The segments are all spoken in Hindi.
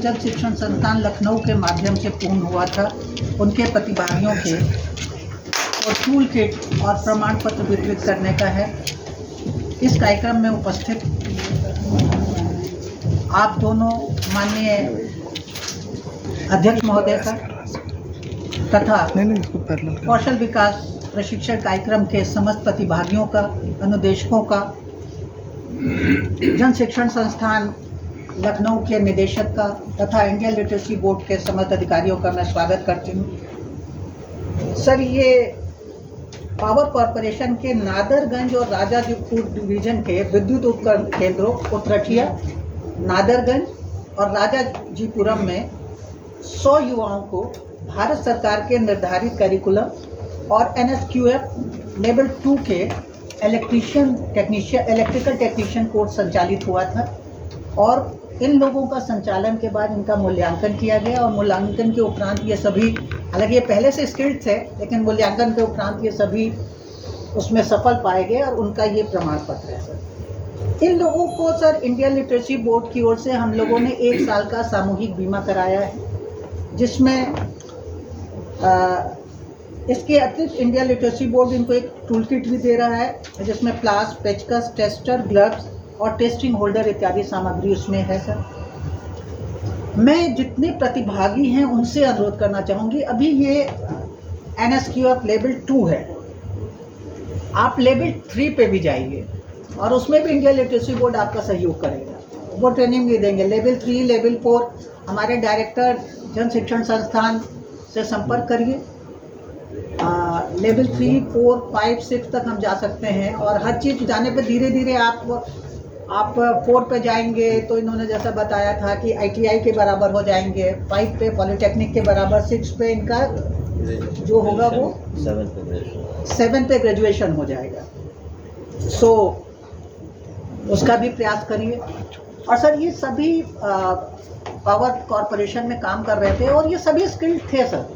जल शिक्षण संस्थान लखनऊ के माध्यम से पूर्ण हुआ था, उनके प्रतिभागियों के और टूल किट और प्रमाण पत्र वितरित करने का है। इस कार्यक्रम में उपस्थित आप दोनों माननीय अध्यक्ष महोदय का तथा कौशल विकास प्रशिक्षण कार्यक्रम के समस्त प्रतिभागियों का, अनुदेशकों का, जन शिक्षण संस्थान लखनऊ के निदेशक का तथा इंडियन लिटरेसी बोर्ड के समस्त अधिकारियों का मैं स्वागत करती हूँ। सर, ये पावर कॉरपोरेशन के नादरगंज और राजापुर डिवीजन के विद्युत उपकरण केंद्रों उतरठिया, नादरगंज और राजाजीपुरम में 100 युवाओं को भारत सरकार के निर्धारित करिकुलम और NSQF लेवल 2 के इलेक्ट्रिकल टेक्नीशियन कोर्स संचालित हुआ था और इन लोगों का संचालन के बाद इनका मूल्यांकन किया गया और मूल्यांकन के उपरांत ये सभी, हालांकि ये पहले से स्किल्ड थे, लेकिन मूल्यांकन के उपरांत ये सभी उसमें सफल पाए गए और उनका ये प्रमाण पत्र है। सर, इन लोगों को सर इंडियन लिटरेसी बोर्ड की ओर से हम लोगों ने 1 साल का सामूहिक बीमा कराया है, जिसमें इसके अतिरिक्त इंडियन लिटरेसी बोर्ड इनको एक टूल किट भी दे रहा है, जिसमें प्लास, पेचकस, टेस्टर, ग्लव्स और टेस्टिंग होल्डर इत्यादि सामग्री उसमें है। सर, मैं जितने प्रतिभागी हैं उनसे अनुरोध करना चाहूँगी, अभी ये NSQF लेवल 2 है, आप लेवल 3 पे भी जाइए और उसमें भी इंडियन लिटरेसी बोर्ड आपका सहयोग करेगा, वो ट्रेनिंग भी देंगे। लेवल 3, लेवल 4 हमारे डायरेक्टर जन शिक्षण संस्थान से संपर्क करिए। लेवल 3, 4, 5, 6 तक हम जा सकते हैं और हर चीज़ जाने पे धीरे धीरे आप 4 पे जाएंगे तो इन्होंने जैसा बताया था कि ITI के बराबर हो जाएंगे, 5 पे पॉलिटेक्निक के बराबर, 6 पे इनका जो होगा वो 7 पे ग्रेजुएशन हो जाएगा। सो उसका भी प्रयास करिए। और सर, ये सभी पावर कॉरपोरेशन में काम कर रहे थे और ये सभी स्किल्ड थे सर,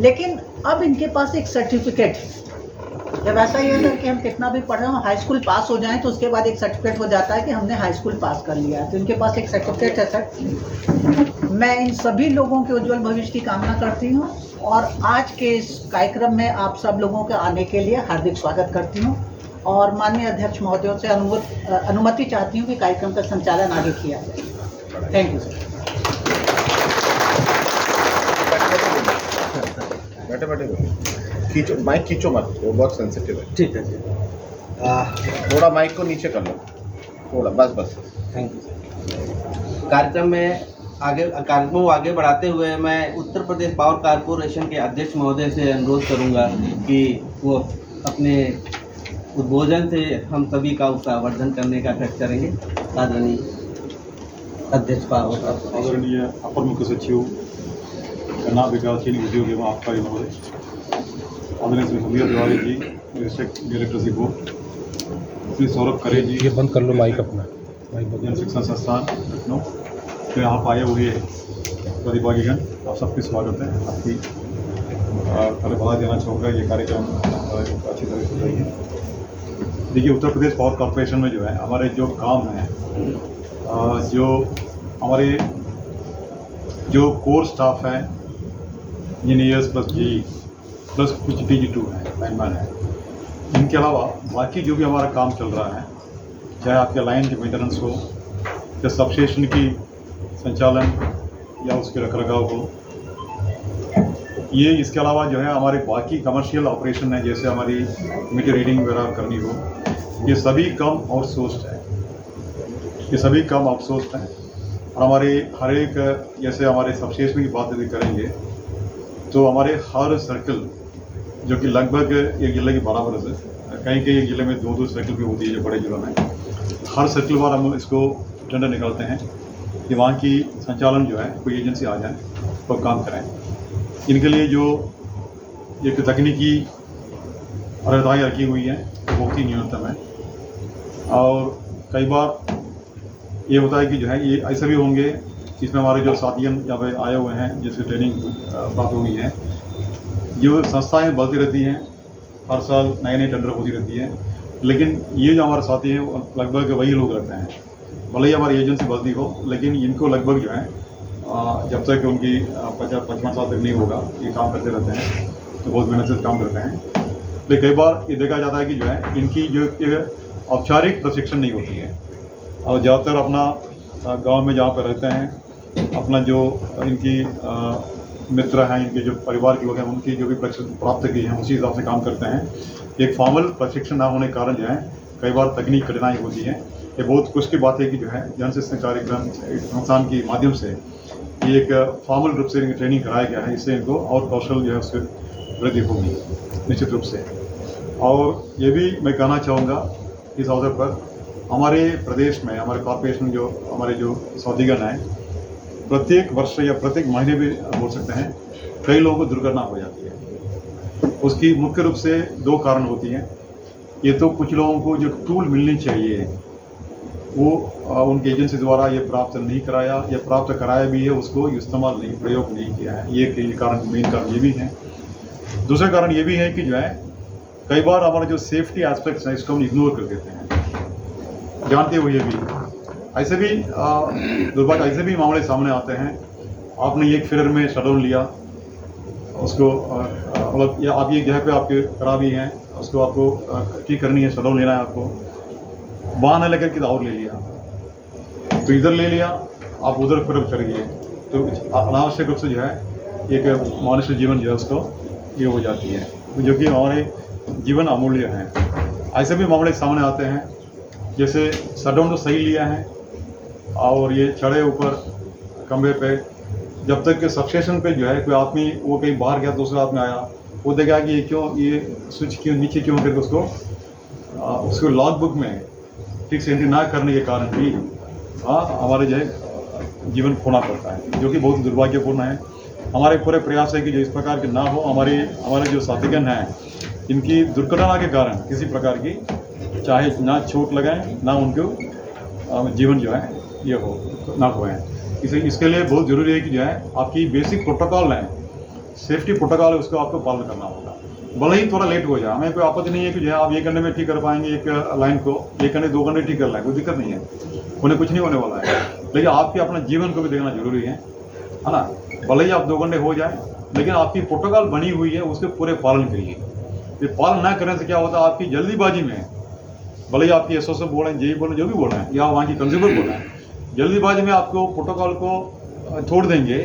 लेकिन अब इनके पास एक सर्टिफिकेट है। जब ऐसा ही है सर कि हम कितना भी पढ़ रहे हो, हाई स्कूल पास हो जाएं तो उसके बाद एक सर्टिफिकेट हो जाता है कि हमने हाई स्कूल पास कर लिया है, तो इनके पास एक सर्टिफिकेट है सर। मैं इन सभी लोगों के उज्जवल भविष्य की कामना करती हूँ और आज के इस कार्यक्रम में आप सब लोगों के आने के लिए हार्दिक स्वागत करती हूँ और माननीय अध्यक्ष महोदयों से अनुमति चाहती हूँ कि कार्यक्रम का संचालन आगे किया जाए। Thank you sir. बैठे खींचो, माइक खींचो मत, वो बहुत सेंसिटिव है। ठीक है जी। थोड़ा माइक को नीचे कर लो, थोड़ा, बस। Thank you sir. कार्यक्रम को आगे बढ़ाते हुए मैं उत्तर प्रदेश पावर कॉरपोरेशन के अध्यक्ष महोदय से अनुरोध करूंगा कि वो अपने उद्बोधन से हम सभी का उत्साहवर्धन करने का प्रयास करेंगे। आदरणीय अध्यक्ष पावर कॉरपोरेशन, आदरणीय अपर मुख्य सचिव कर्नाटक विकास चीनी उद्योग एवं आबकारी महोदय, आदरणीय श्री समीर तिवारी जी, निदेशक लिटरेसी बोर्ड, श्री सौरभ करे जी, ये बंद कर लो माइक अपना, जन शिक्षण संस्थान लखनऊ, तो यहाँ पर आए हुए प्रतिभागीगण, आप सबकी स्वागत है। आपकी पहले बता देना चाहूँगा, ये कार्यक्रम अच्छी तरह से रही है। देखिए, उत्तर प्रदेश पावर कॉरपोरेशन में जो है हमारे जो काम हैं, जो हमारे जो कोर स्टाफ हैं, इंजीनियर्स प्लस जी प्लस कुछ DG2 है, लाइनमैन है, इनके अलावा बाकी जो भी हमारा काम चल रहा है, चाहे आपके लाइन के मेंटेनेंस हो या सबस्टेशन की संचालन या उसके रखरखाव हो, ये इसके अलावा जो है हमारे बाकी कमर्शियल ऑपरेशन है, जैसे हमारी मीटर रीडिंग वगैरह करनी हो, ये सभी काम आउटसोर्स्ड है, ये सभी काम आउटसोर्स्ड हैं। और हमारे हर एक, जैसे हमारे सबस्टेशन की बात यदि करेंगे तो हमारे हर सर्कल, जो कि लगभग एक जिले के बराबर है, कहीं कहीं एक जिले में 2-2 सर्कल भी होती है जो बड़े जिलों में, हर सर्कल बार हम इसको टेंडर निकालते हैं कि वहाँ की संचालन जो है कोई एजेंसी आ जाए तो काम करें। इनके लिए जो एक तकनीकी अर्हताएँ रखी हुई हैं वो बहुत ही न्यूनतम है और कई बार ये होता है कि जो है ये ऐसे भी होंगे जिसमें हमारे जो साथी यहाँ पे आए हुए हैं, जिसकी ट्रेनिंग प्राप्त हुई है, जो संस्थाएं बढ़ती रहती हैं, हर साल नए टेंडर होती रहती है, लेकिन ये जो हमारे साथी हैं लगभग वही लोग रहते हैं। भले ही हमारी एजेंसी बढ़ती हो, लेकिन इनको लगभग जो है जब तक उनकी 50-55 साल तक नहीं होगा ये काम करते रहते हैं, तो बहुत मेहनत से काम करते हैं। लेकिन कई बार ये देखा जाता है कि जो है इनकी जो औपचारिक प्रशिक्षण नहीं होती है, और ज़्यादातर अपना गांव में जहाँ पर रहते हैं, अपना जो इनकी मित्र हैं, इनके जो परिवार के लोग हैं, उनकी जो भी प्रशिक्षण प्राप्त की है उसी हिसाब से काम करते हैं। एक फॉर्मल प्रशिक्षण ना होने के कारण जो है कई बार तकनीक कठिनाई होती है। ये बहुत खुश की बात है कि जो है जन शिक्षण कार्यक्रम संस्थान के माध्यम से ये एक फॉर्मल रूप से इनकी ट्रेनिंग कराया गया है। इससे इनको और कौशल जो है उससे वृद्धि होगी निश्चित रूप से। और ये भी मैं कहना चाहूँगा इस अवसर पर, हमारे प्रदेश में हमारे कॉर्पोरेशन जो हमारे जो सौदीगण हैं, प्रत्येक वर्ष या प्रत्येक महीने भी बोल सकते हैं, कई लोगों को दुर्घटना हो जाती है। उसकी मुख्य रूप से 2 कारण होती हैं। ये तो कुछ लोगों को जो टूल मिलनी चाहिए वो उनके एजेंसी द्वारा ये प्राप्त नहीं कराया, या प्राप्त कराया भी है उसको इस्तेमाल नहीं, प्रयोग नहीं किया है। ये कई कारण, मेन कारण ये भी हैं। दूसरा कारण ये भी है कि जो है कई बार हमारे जो सेफ्टी एस्पेक्ट्स हैं इसको हम इग्नोर कर देते हैं, जानते हुए भी। ऐसे भी दुर्भाग्य ऐसे भी मामले सामने आते हैं। आपने एक फेयर में शटडाउन लिया, उसको मतलब या आप ये जगह पे आपके खराबी भी हैं, उसको आपको ठीक करनी है, शटडाउन लेना है आपको, वाहन लेकर के और ले लिया, तो इधर ले लिया, आप उधर फिर चढ़ गए, तो अनावश्यक रूप से जो है एक मनुष्य जीवन जो है उसको ये हो जाती है, जो कि हमारे जीवन अमूल्य हैं। ऐसे भी मामले सामने आते हैं, जैसे शटडाउन तो सही लिया है और ये चढ़े ऊपर खंबे पे, जब तक कि सबस्टेशन पे जो है कोई आदमी वो कहीं बाहर गया, दूसरा आदमी आया, वो देखा कि ये स्विच क्यों नीचे क्यों करके उसको लॉग बुक में ठीक से एंट्री ना करने के कारण भी हमारे जो है जीवन खोना पड़ता है, जो कि बहुत दुर्भाग्यपूर्ण है। हमारे पूरे प्रयास है कि जो इस प्रकार के ना हो, हमारे जो साथीगण हैं इनकी दुर्घटना के कारण किसी प्रकार की चाहे ना चोट लगाएं, ना उनको जीवन जो है ये हो ना हुए। इसके लिए बहुत ज़रूरी है कि जो है आपकी बेसिक प्रोटोकॉल है, सेफ्टी प्रोटोकॉल है, उसको आपको पालन करना होगा। भले ही थोड़ा लेट हो जाए, हमें कोई आपत्ति नहीं है कि जो है आप 1 घंटे में ठीक कर पाएंगे एक लाइन को, 1 घंटे 2 घंटे ठीक कर लाएंगे, कोई दिक्कत नहीं है, उन्हें कुछ नहीं होने वाला है। लेकिन आपके अपना जीवन को भी देखना जरूरी है ना। भले ही आप 2 घंटे हो जाए, लेकिन आपकी प्रोटोकॉल बनी हुई है, उसके पूरे पालन करिए। ये पालन न करने से क्या होता है, आपकी जल्दीबाजी में, भले ही आपकी एसओ बोल रहे हैं, जेई बोल रहे हैं, जो भी बोल रहे हैं, या वहाँ की कंज्यूमर बोल रहे हैं, जल्दीबाजी में आपको प्रोटोकॉल को छोड़ देंगे,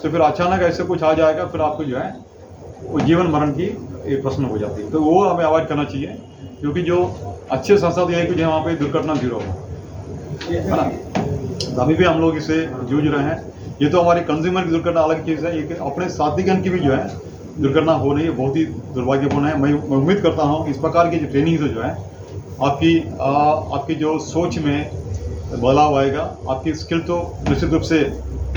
तो फिर अचानक ऐसे कुछ आ जाएगा, फिर आपको जो है वो जीवन मरण की एक प्रश्न हो जाती है। तो वो हमें अवॉइड करना चाहिए, क्योंकि जो अच्छे संस्थान है कि जो वहाँ पे दुर्घटना 0 हो, है ना। अभी भी हम लोग इससे जूझ रहे हैं। ये तो हमारी कंज्यूमर की दुर्घटना अलग चीज़ है, ये अपने साथीगण की भी जो है दुर्घटना हो रही है, बहुत ही दुर्भाग्यपूर्ण है। मैं उम्मीद करता हूँ इस प्रकार की जो ट्रेनिंग जो है आपकी जो सोच में बदलाव आएगा, आपकी स्किल तो निश्चित रूप से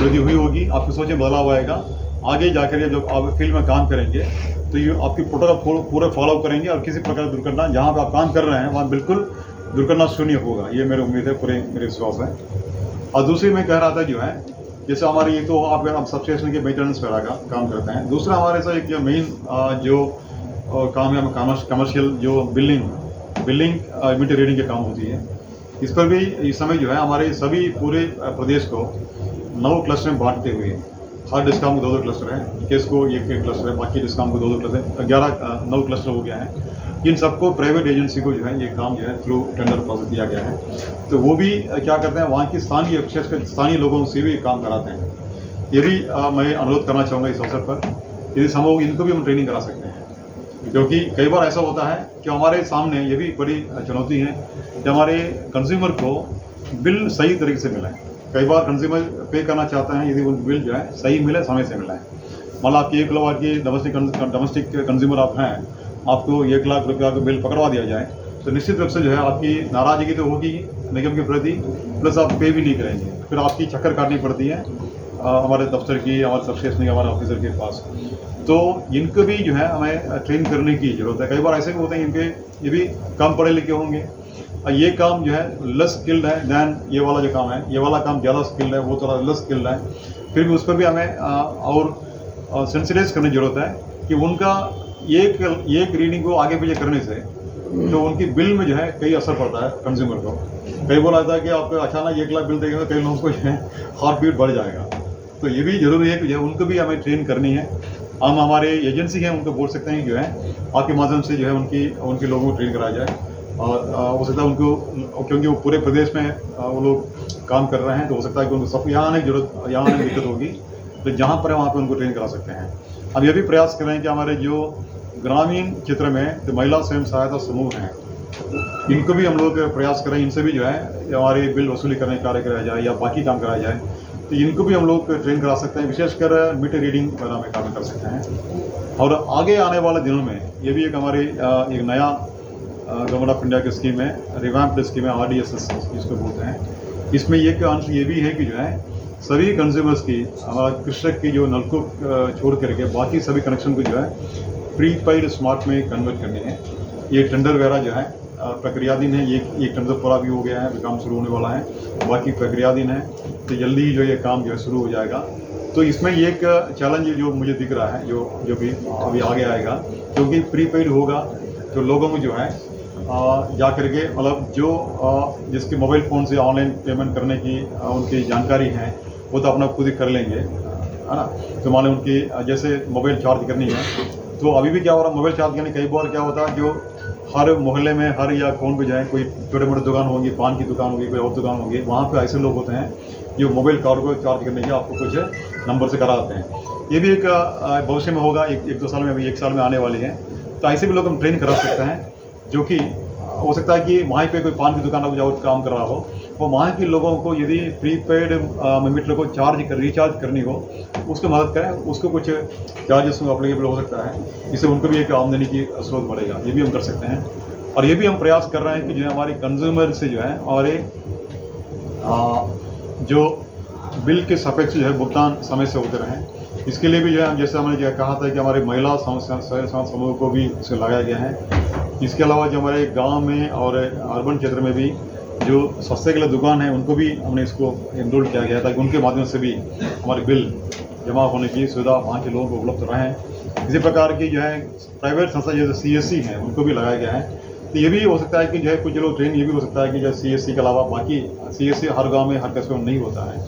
वृद्धि हुई होगी, आपकी सोच में बदलाव आएगा। आगे जाकर जब आप फील्ड में काम करेंगे तो ये आपकी प्रोटोकॉल पूरे फॉलो करेंगे, और किसी प्रकार की दुर्घटना जहाँ पर आप काम कर रहे हैं वहाँ बिल्कुल दुर्घटना शून्य होगा, ये मेरी उम्मीद है, पूरे मेरे विश्वास है। और दूसरी मैं कह रहा था जो है, जैसे हमारी ये तो आप सबस्टेशन के मेंटेनेंस वगैरह का काम करते हैं। दूसरा हमारे साथ एक मेन जो काम है कमर्शियल जो बिल्डिंग मीटर रीडिंग के काम होती है, इस पर भी इस समय जो है हमारे सभी पूरे प्रदेश को 9 क्लस्टर में बांटते हुए, हर डिस्काउंट को 2-2 क्लस्टर है, केस को एक क्लस्टर है, बाकी डिस्काउंट को 2-2 क्लस्टर है, 9 क्लस्टर हो गया है। इन सबको प्राइवेट एजेंसी को जो है ये काम जो है थ्रू टेंडर प्रोसेस दिया गया है, तो वो भी क्या करते हैं, वहाँ की स्थानीय विशेषकर स्थानीय लोगों से भी काम कराते हैं। ये भी मैं अनुरोध करना चाहूँगा इस अवसर पर, यदि संभव इनको भी हम ट्रेनिंग करा सकते हैं, क्योंकि कई बार ऐसा होता है कि हमारे सामने ये भी बड़ी चुनौती है कि हमारे कंज्यूमर को बिल सही तरीके से मिला है। कई बार कंज्यूमर पे करना चाहते हैं, यदि वो बिल जो है सही मिले, समय से मिला है। मान लो आपकी 1 लाख की डोमेस्टिक कंज्यूमर आप हैं, आपको 1 लाख रुपया का बिल पकड़वा दिया जाए, तो निश्चित रूप से जो है आपकी नाराजगी तो होगी निगम के प्रति, प्लस आप पे भी नहीं करेंगे, फिर आपकी चक्कर काटनी पड़ती है हमारे दफ्तर की, हमारे सबस्टेशन की, हमारे ऑफिसर के पास। तो इनको भी जो है हमें ट्रेन करने की ज़रूरत है। कई बार ऐसे भी होते हैं इनके ये भी कम पढ़े लिखे होंगे, ये काम जो है लेस स्किल्ड है दैन ये वाला जो काम है, ये वाला काम ज़्यादा स्किल्ड है, वो थोड़ा लेस स्किल्ड है, फिर भी उस पर भी हमें और सेंसिटाइज करने की ज़रूरत है कि उनका एक रीडिंग को आगे पीछे करने से तो उनकी बिल में जो है कई असर पड़ता है कंज्यूमर को। कई बार आता है कि आपको अचानक 1 लाख बिल देंगे तो कई लोगों को जो है हार्ट बीट बढ़ जाएगा, तो ये भी जरूरी है कि जो है उनको भी हमें ट्रेन करनी है। हम हमारे एजेंसी हैं उनको बोल सकते हैं कि जो है आपके माध्यम से जो है उनके लोगों को ट्रेन कराया जाए। और हो सकता है उनको, क्योंकि वो पूरे प्रदेश में वो लोग काम कर रहे हैं, तो हो सकता है कि उनको सब यहाँ आने की जरूरत, यहाँ आने की दिक्कत होगी, तो जहाँ पर है वहाँ पर उनको ट्रेन करा सकते हैं। हम ये भी प्रयास कर रहे हैं कि हमारे जो ग्रामीण क्षेत्र में जो महिला स्वयं सहायता समूह हैं, इनको भी हम लोग प्रयास करें, इनसे भी जो है हमारे बिल वसूली करने का कार्य कराया जाए या बाकी काम कराया जाए, तो इनको भी हम लोग ट्रेन करा सकते हैं। विशेषकर मीटर रीडिंग वगैरह में काम कर सकते हैं। और आगे आने वाले दिनों में ये भी एक हमारे एक नया गवर्नमेंट ऑफ इंडिया की स्कीम है, रिवैम्प्ड स्कीम है, RDSS इसको बोलते हैं। इसमें एक अंश ये भी है कि जो है सभी कंज्यूमर्स की, हमारा कृषक की जो नलकूप छोड़ करके बाकी सभी कनेक्शन को जो है प्रीपेड स्मार्ट में कन्वर्ट करनी है। ये टेंडर वगैरह जो है प्रक्रियाधीन है। ये टेंडर पूरा भी हो गया है, काम शुरू होने वाला है, बाकी प्रक्रियाधीन है, तो जल्दी ही जो ये काम जो है शुरू हो जाएगा। तो इसमें एक चैलेंज जो मुझे दिख रहा है, जो भी अभी आगे आएगा, क्योंकि प्रीपेड होगा तो लोगों को जो है जा करके मतलब जो जिसके मोबाइल फ़ोन से ऑनलाइन पेमेंट करने की उनकी जानकारी है, वो तो अपना खुद ही कर लेंगे, है ना। तो मान लो उनकी जैसे मोबाइल चार्ज करनी है, तो अभी भी क्या हो रहा है, मोबाइल चार्ज करने कई बार क्या होता है, जो हर मोहल्ले में हर या कौन पे जाए, कोई छोटे मोटे दुकान होगी, पान की दुकान होगी, कोई और दुकान होगी, वहाँ पे ऐसे लोग होते हैं जो मोबाइल कार्ड को चार्ज करने के आपको कुछ नंबर से कराते हैं। ये भी एक भविष्य में होगा, एक दो साल में, अभी 1 साल में आने वाली है। तो ऐसे भी लोग हम ट्रेन करा सकते हैं, जो कि हो सकता है कि वहाँ पे कोई पान की दुकान हो जाओ काम कर रहा हो, वो वहाँ के लोगों को यदि प्रीपेड मीटर को रिचार्ज करनी हो, उसको मदद करें, उसको कुछ चार्जेस अप्लीकेबल हो सकता है, इससे उनको भी एक आमदनी की स्रोत बढ़ेगा। ये भी हम कर सकते हैं। और ये भी हम प्रयास कर रहे हैं कि जो हमारे कंज्यूमर से जो है हमारे जो बिल के सापेक्ष जो है भुगतान समय से होते रहें। इसके लिए भी जो है जैसे हमने कहा था कि हमारे महिला समूह को भी इसे लगाया गया है। इसके अलावा जो हमारे गांव में और अर्बन क्षेत्र में भी जो सस्ते के लिए दुकान है, उनको भी हमने इसको एनरोल किया गया ताकि उनके माध्यम से भी हमारे बिल जमा होने की सुविधा वहाँ के लोगों को उपलब्ध रहें। इसी प्रकार की जो है प्राइवेट संस्था जैसे CSC हैं, उनको भी लगाया गया है। तो ये भी हो सकता है कि जो है कुछ लोग ट्रेन, ये भी हो सकता है कि जो CSC के अलावा बाकी CSC हर गाँव में हर कस्बे में नहीं होता है,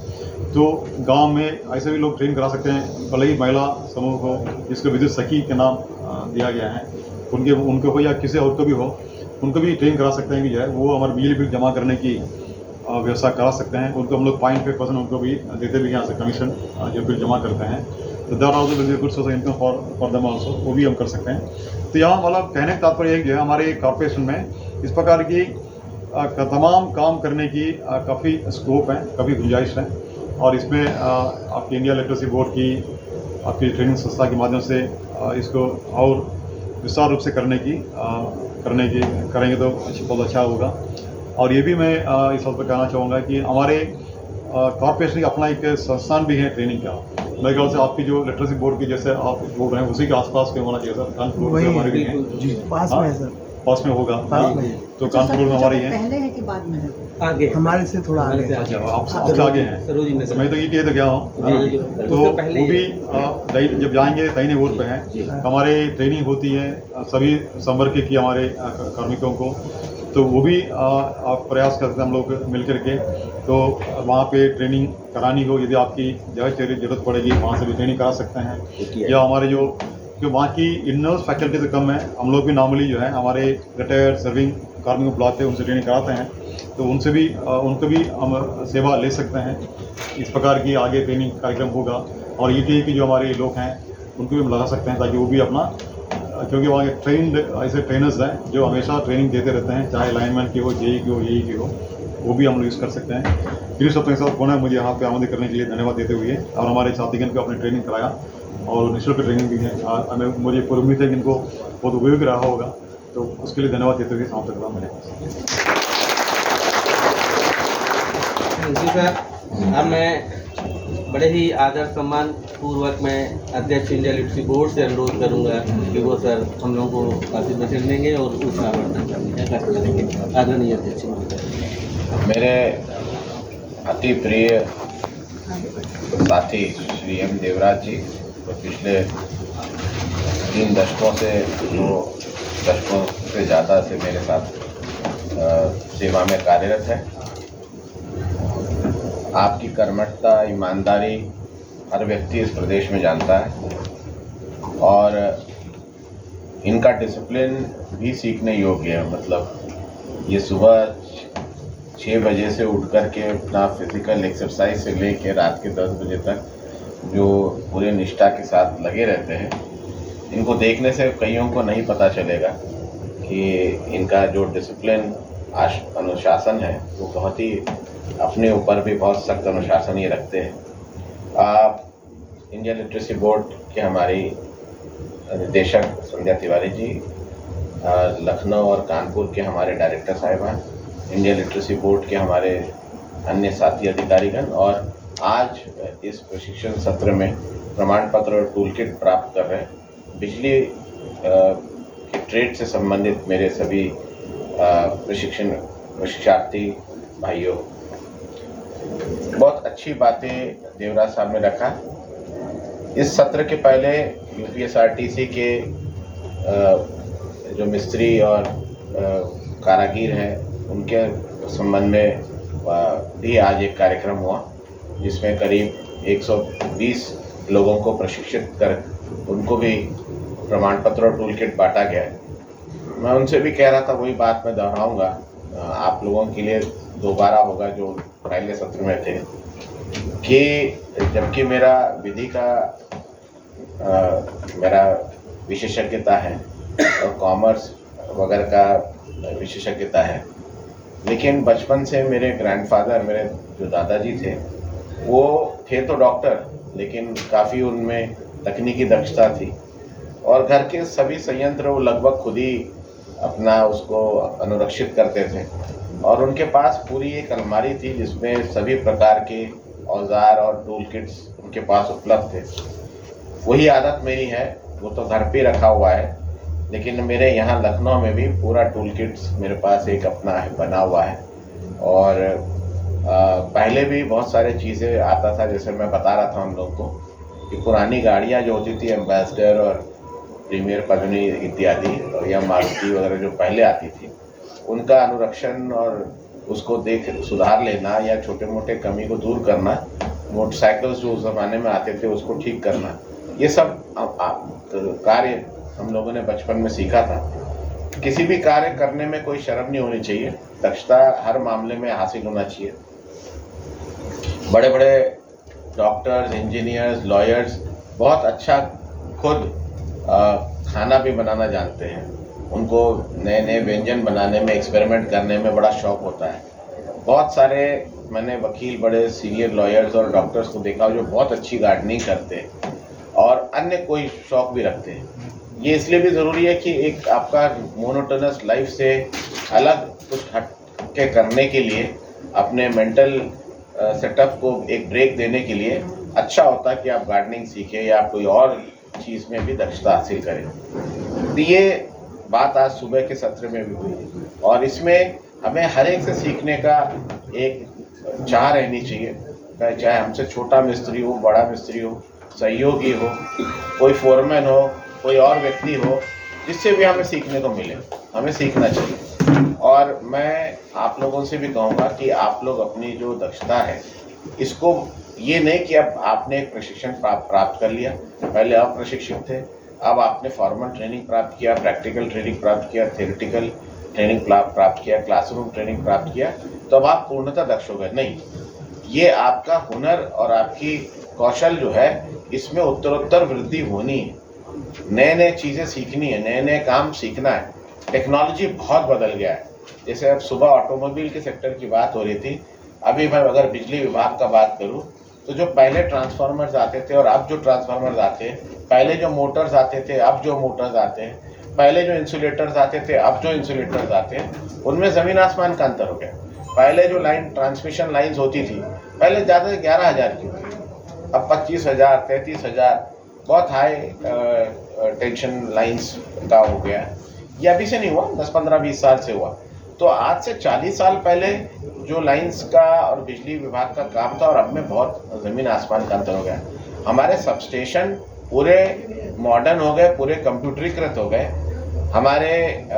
तो गांव में ऐसे भी लोग ट्रेन करा सकते हैं। भले ही महिला समूह को, जिसको विद्युत सखी के नाम दिया गया है, उनको हो या किसी और को भी हो, उनको भी ट्रेन करा सकते हैं कि जो है वो हमारे बिजली बिल जमा करने की व्यवस्था करा सकते हैं। उनको हम लोग 0.5% उनको भी देते भी, यहाँ से कमीशन जो बिल जमा करते हैं, तो that also will be good source of income for them also, वो भी हम कर सकते हैं। तो यहाँ मतलब कहने का तात्पर्य जो है हमारे कॉर्पोरेशन में इस प्रकार की तमाम काम करने की काफ़ी स्कोप है, काफ़ी गुंजाइश है। और इसमें आपकी इंडिया लिटरेसी बोर्ड की, आपकी ट्रेनिंग संस्था के माध्यम से इसको और विस्तार रूप से करेंगे तो बहुत अच्छा होगा। और ये भी मैं इस बात पर कहना चाहूँगा कि हमारे कॉर्पोरेशन का अपना एक संस्थान भी है ट्रेनिंग का। मेरे ख्याल से आपकी जो लिटरेसी बोर्ड की जैसे आप बोल रहे हैं, उसी के आसपास में होना चाहिए सर। कानपुर में हमारे भी हैं, पास में है सर, पास में होगा, तो कानपुर में हमारी है, पहले है कि बाद में है? आगे हमारे से थोड़ा आगे। अच्छा, आप आगे हैं, तो मैं तो ये तो गया हूँ, तो वो भी जब जाएंगे दाहिने ओर पे है, हमारे ट्रेनिंग होती है सभी संवर्ग की हमारे कार्मिकों को, तो वो भी आप प्रयास करते हैं हम लोग मिल करके, तो वहाँ पे ट्रेनिंग करानी हो, यदि आपकी जरूरत पड़ेगी वहाँ से भी ट्रेनिंग करा सकते हैं। या हमारे जो वहाँ की इनर्स फैकल्टी तो कम है, हम लोग भी नॉर्मली जो है हमारे रिटायर्ड सर्विंग कार्मिक ब्लॉक है, उनसे ट्रेनिंग कराते हैं, तो उनको भी हम सेवा ले सकते हैं। इस प्रकार की आगे ट्रेनिंग कार्यक्रम होगा। और ETA की जो हमारे लोग हैं उनको भी हम लगा सकते हैं, ताकि वो भी अपना, क्योंकि वहाँ ट्रेंड ऐसे ट्रेनर्स हैं जो हमेशा ट्रेनिंग देते रहते हैं, चाहे लाइनमैन की हो, JE की हो, AE की हो, वो भी हम लोग यूज़ कर सकते हैं। प्लीज़ सबके साथ फोन है, मुझे यहाँ पे आमंत्रित करने के लिए धन्यवाद देते हुए, और हमारे साथीगण को अपनी ट्रेनिंग कराया और निःशुल्क ट्रेनिंग भी है। हमें मुझे पूरी उम्मीद है कि इनको बहुत उपयोगी रहा होगा, तो उसके लिए धन्यवाद देते हुए समाप्त करता हूँ। जी सर, अब मैं बड़े ही आदर सम्मान पूर्वक मैं अध्यक्ष इंडिया लिटरेसी बोर्ड से अनुरोध करूंगा कि वो सर हम लोगों को काफी वचन देंगे और उसका आवर्तन करेंगे। आदरणीय अध्यक्ष मेरे अति प्रिय साथी श्री M. देवराज जी, तो पिछले 3 दशकों से 2 दशकों से ज़्यादा से मेरे साथ सेवा में कार्यरत है। आपकी कर्मठता, ईमानदारी हर व्यक्ति इस प्रदेश में जानता है और इनका डिसिप्लिन भी सीखने योग्य है। मतलब ये सुबह 6 बजे से उठ कर के अपना फिजिकल एक्सरसाइज से लेके रात के 10 बजे तक जो पूरे निष्ठा के साथ लगे रहते हैं, इनको देखने से कईयों को नहीं पता चलेगा कि इनका जो डिसिप्लिन अनुशासन है वो बहुत ही अपने ऊपर भी बहुत सख्त अनुशासन ये रखते हैं। इंडियन लिटरेसी बोर्ड के हमारी निदेशक संध्या तिवारी जी, लखनऊ और कानपुर के हमारे डायरेक्टर साहिबान, इंडियन लिटरेसी बोर्ड के हमारे अन्य साथी अधिकारीगण और आज इस प्रशिक्षण सत्र में प्रमाण पत्र और टूल किट प्राप्त कर रहे हैं बिजली के ट्रेड से संबंधित मेरे सभी प्रशिक्षार्थी भाइयों। बहुत अच्छी बातें देवराज साहब ने रखा। इस सत्र के पहले यूपीएसआरटीसी के जो मिस्त्री और कारागिर हैं उनके संबंध में भी आज एक कार्यक्रम हुआ जिसमें करीब 120 लोगों को प्रशिक्षित कर उनको भी प्रमाण पत्र और टूल किट बांटा गया है। मैं उनसे भी कह रहा था, वही बात मैं दोहराऊंगा, आप लोगों के लिए दोबारा होगा जो पहले सत्र में थे, कि जबकि मेरा विधि का मेरा विशेषज्ञता है और कॉमर्स वगैरह का विशेषज्ञता है, लेकिन बचपन से मेरे ग्रैंडफादर, मेरे जो दादाजी थे, वो थे तो डॉक्टर, लेकिन काफ़ी उनमें तकनीकी दक्षता थी और घर के सभी संयंत्र वो लगभग खुद ही अपना उसको अनुरक्षित करते थे और उनके पास पूरी एक अलमारी थी जिसमें सभी प्रकार के औजार और टूल किट्स उनके पास उपलब्ध थे। वही आदत मेरी है, वो तो घर पे रखा हुआ है, लेकिन मेरे यहाँ लखनऊ में भी पूरा टूल किट्स मेरे पास एक अपना है, बना हुआ है। और पहले भी बहुत सारी चीज़ें आता था, जैसे मैं बता रहा था हम लोग को कि पुरानी गाड़ियाँ जो होती थी एम्बेसडर और प्रीमियर पगनी इत्यादि और या मारुति वगैरह जो पहले आती थी, उनका अनुरक्षण और उसको देख सुधार लेना या छोटे मोटे कमी को दूर करना, मोटरसाइकिल्स जो उस ज़माने में आते थे उसको ठीक करना, ये सब कार्य हम लोगों ने बचपन में सीखा था। किसी भी कार्य करने में कोई शर्म नहीं होनी चाहिए, दक्षता हर मामले में हासिल होना चाहिए। बड़े बड़े डॉक्टर्स, इंजीनियर्स, लॉयर्स बहुत अच्छा खुद खाना भी बनाना जानते हैं, उनको नए नए व्यंजन बनाने में, एक्सपेरिमेंट करने में बड़ा शौक होता है। बहुत सारे मैंने वकील, बड़े सीनियर लॉयर्स और डॉक्टर्स को देखा जो बहुत अच्छी गार्डनिंग करते हैं और अन्य कोई शौक भी रखते हैं। ये इसलिए भी ज़रूरी है कि एक आपका मोनोटोनस लाइफ से अलग कुछ हट के करने के लिए, अपने मेंटल सेटअप को एक ब्रेक देने के लिए अच्छा होता है कि आप गार्डनिंग सीखें या कोई और चीज़ में भी दक्षता हासिल करें। तो ये बात आज सुबह के सत्र में भी हुई और इसमें हमें हर एक से सीखने का एक चाह रहनी चाहिए, चाहे हमसे छोटा मिस्त्री हो, बड़ा मिस्त्री हो, सहयोगी हो, कोई फोरमैन हो, कोई और व्यक्ति हो, जिससे भी हमें सीखने को मिले, हमें सीखना चाहिए। और मैं आप लोगों से भी कहूँगा कि आप लोग अपनी जो दक्षता है इसको, ये नहीं कि अब आपने एक प्रशिक्षण प्राप्त कर लिया, पहले अप्रशिक्षित थे, अब आपने फॉर्मल ट्रेनिंग प्राप्त किया, प्रैक्टिकल ट्रेनिंग प्राप्त किया, थ्योरेटिकल ट्रेनिंग प्राप्त किया, क्लासरूम ट्रेनिंग प्राप्त किया, तो अब आप पूर्णतः दक्ष हो गए। नहीं, ये आपका हुनर और आपकी कौशल जो है इसमें उत्तरोत्तर वृद्धि होनी है, नए नए चीज़ें सीखनी है, नए नए काम सीखना है। टेक्नोलॉजी बहुत बदल गया है। जैसे अब सुबह ऑटोमोबाइल के सेक्टर की बात हो रही थी, अभी मैं अगर बिजली विभाग का बात करूं तो जो पहले ट्रांसफार्मर्स आते थे और अब जो ट्रांसफार्मर्स आते हैं, पहले जो मोटर्स आते थे अब जो मोटर्स आते हैं, पहले जो इंसुलेटर्स आते थे अब जो इंसुलेटर्स आते हैं, उनमें ज़मीन आसमान का अंतर हो गया। पहले जो लाइन ट्रांसमिशन लाइन्स होती थी, पहले ज़्यादा से 11,000 की होती, अब 25,000, 33,000 बहुत हाई टेंशन लाइंस का हो गया। ये अभी से नहीं हुआ, 10, 15, 20 साल से हुआ। तो आज से 40 साल पहले जो लाइंस का और बिजली विभाग का काम था और अब में बहुत ज़मीन आसमान का अंतर हो गया। हमारे सबस्टेशन पूरे मॉडर्न हो गए, पूरे कंप्यूटरीकृत हो गए। हमारे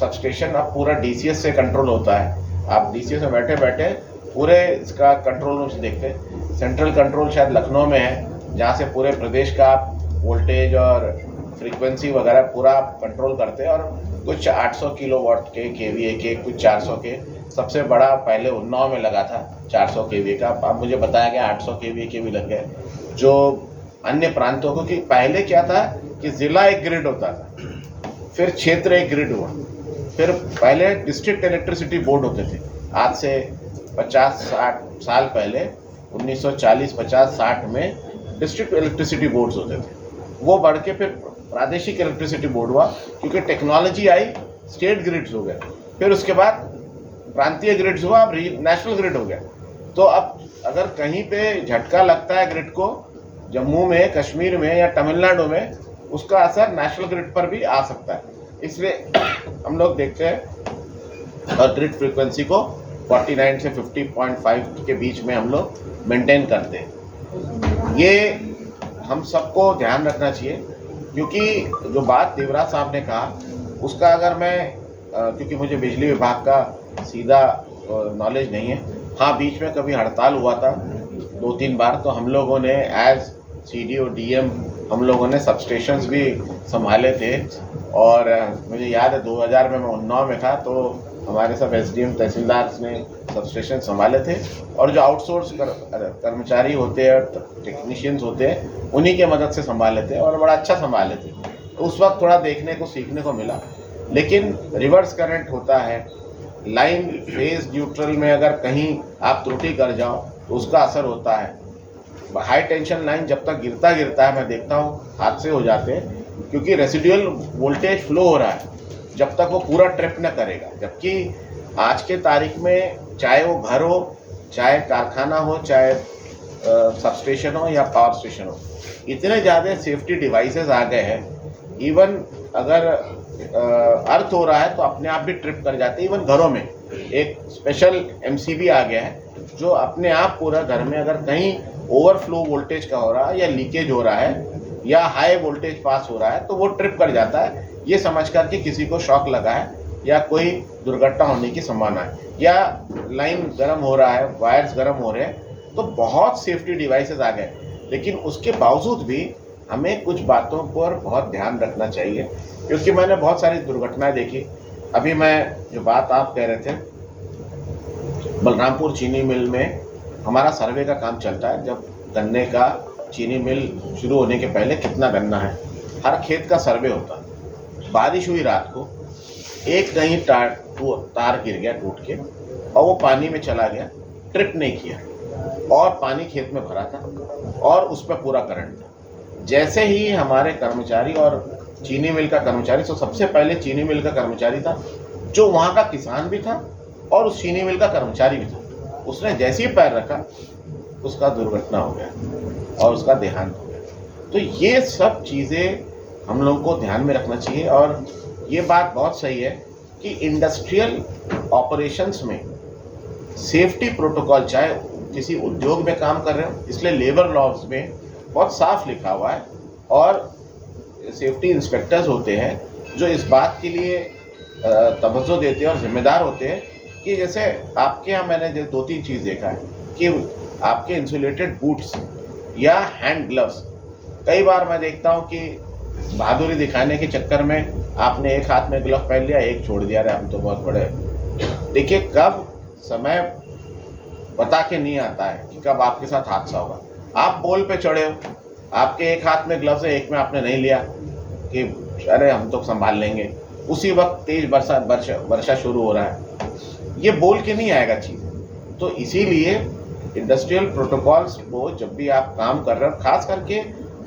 सबस्टेशन अब पूरा डीसीएस से कंट्रोल होता है। आप डीसीएस में बैठे बैठे पूरे इसका कंट्रोल रूम से देखते हैं। सेंट्रल कंट्रोल शायद लखनऊ में है जहाँ से पूरे प्रदेश का वोल्टेज और फ्रीक्वेंसी वगैरह पूरा कंट्रोल करते हैं। और कुछ 800 किलोवाट के केवीए के, कुछ 400 के, सबसे बड़ा पहले उन्नाव में लगा था 400 केवीए का, अब मुझे बताया गया 800 केवीए के भी लग गए, जो अन्य प्रांतों को। कि पहले क्या था कि ज़िला एक ग्रिड होता था, फिर क्षेत्र एक ग्रिड हुआ, फिर पहले डिस्ट्रिक्ट इलेक्ट्रिसिटी बोर्ड होते थे। आज से 50-60 साल पहले 1940, 50, 60 में डिस्ट्रिक्ट इलेक्ट्रिसिटी बोर्ड्स होते थे। वो बढ़ के फिर प्रादेशिक इलेक्ट्रिसिटी बोर्ड हुआ, क्योंकि टेक्नोलॉजी आई, स्टेट ग्रिड्स हो गए। फिर उसके बाद प्रांतीय ग्रिड्स हुआ, अब नेशनल ग्रिड हो गया। तो अब अगर कहीं पे झटका लगता है ग्रिड को, जम्मू में, कश्मीर में या तमिलनाडु में, उसका असर नेशनल ग्रिड पर भी आ सकता है। इसलिए हम लोग देखते हैं और ग्रिड फ्रीक्वेंसी को 49 से 50.5 के बीच में हम लोग मेंटेन करते हैं। ये हम सबको ध्यान रखना चाहिए, क्योंकि जो बात देवराज साहब ने कहा उसका अगर मैं क्योंकि मुझे बिजली विभाग का सीधा नॉलेज नहीं है, हाँ बीच में कभी हड़ताल हुआ था 2-3 बार, तो हम लोगों ने एज CD और DM हम लोगों ने सबस्टेशंस भी संभाले थे। और मुझे याद है 2000 में मैं उन्नाव में था, तो हमारे सब SDM तहसीलदार ने सबस्टेशन संभाले थे, और जो आउटसोर्स कर्मचारी होते हैं, टेक्नीशियंस होते हैं, उन्हीं के मदद से संभाले थे और बड़ा अच्छा संभाले थे। तो उस वक्त थोड़ा देखने को, सीखने को मिला। लेकिन रिवर्स करंट होता है, लाइन फेज न्यूट्रल में अगर कहीं आप त्रुटि कर जाओ तो उसका असर होता है। हाई टेंशन लाइन जब तक गिरता है, मैं देखता हूँ हादसे हो जाते हैं, क्योंकि रेसिडुअल वोल्टेज फ्लो हो रहा है जब तक वो पूरा ट्रिप न करेगा। जबकि आज के तारीख में चाहे वो घर हो, चाहे कारखाना हो, चाहे सबस्टेशन हो या पावर स्टेशन हो, इतने ज़्यादा सेफ्टी डिवाइसेस आ गए हैं। इवन अगर अर्थ हो रहा है तो अपने आप भी ट्रिप कर जाते हैं। इवन घरों में एक स्पेशल MCB आ गया है, जो अपने आप पूरा घर में अगर कहीं ओवरफ्लो वोल्टेज का हो रहा है या लीकेज हो रहा है या हाई वोल्टेज पास हो रहा है, तो वो ट्रिप कर जाता है, ये समझ कर कि किसी को शॉक लगा है या कोई दुर्घटना होने की संभावना है, या लाइन गर्म हो रहा है, वायर्स गर्म हो रहे हैं। तो बहुत सेफ्टी डिवाइसेस आ गए, लेकिन उसके बावजूद भी हमें कुछ बातों पर बहुत ध्यान रखना चाहिए, क्योंकि मैंने बहुत सारी दुर्घटनाएं देखी। अभी मैं जो बात आप कह रहे थे, बलरामपुर चीनी मिल में हमारा सर्वे का काम चलता है। जब गन्ने का चीनी मिल शुरू होने के पहले कितना गन्ना है, हर खेत का सर्वे होता है। बारिश हुई रात को, एक कहीं तार गिर गया टूट के, और वो पानी में चला गया, ट्रिप नहीं किया, और पानी खेत में भरा था और उस पर पूरा करंट था। जैसे ही हमारे कर्मचारी और चीनी मिल का कर्मचारी, तो सबसे पहले चीनी मिल का कर्मचारी था, जो वहाँ का किसान भी था और उस चीनी मिल का कर्मचारी भी था, उसने जैसे ही पैर रखा उसका दुर्घटना हो गया और उसका देहांत हो गया। तो ये सब चीज़ें हम लोगों को ध्यान में रखना चाहिए। और ये बात बहुत सही है कि इंडस्ट्रियल ऑपरेशंस में सेफ्टी प्रोटोकॉल, चाहे किसी उद्योग में काम कर रहे हो, इसलिए लेबर लॉज में बहुत साफ लिखा हुआ है, और सेफ्टी इंस्पेक्टर्स होते हैं जो इस बात के लिए तवज्जो देते हैं और जिम्मेदार होते हैं कि जैसे आपके यहाँ मैंने 2-3 चीज़ देखा है कि आपके इंसुलेटेड बूट्स या हैंड ग्लव्स, कई बार मैं देखता हूँ कि बहादुरी दिखाने के चक्कर में आपने एक हाथ में ग्लव पहन लिया, एक छोड़ दिया, अरे हम तो बहुत बड़े। देखिए, कब समय बता के नहीं आता है कि कब आपके साथ हादसा होगा। आप पोल पे चढ़े हो, आपके एक हाथ में ग्लव्स है, एक में आपने नहीं लिया कि अरे हम तो संभाल लेंगे, उसी वक्त तेज वर्षा शुरू हो रहा है, ये बोल के नहीं आएगा चीज़। तो इसीलिए इंडस्ट्रियल प्रोटोकॉल्स को जब भी आप काम कर रहे हो, खास करके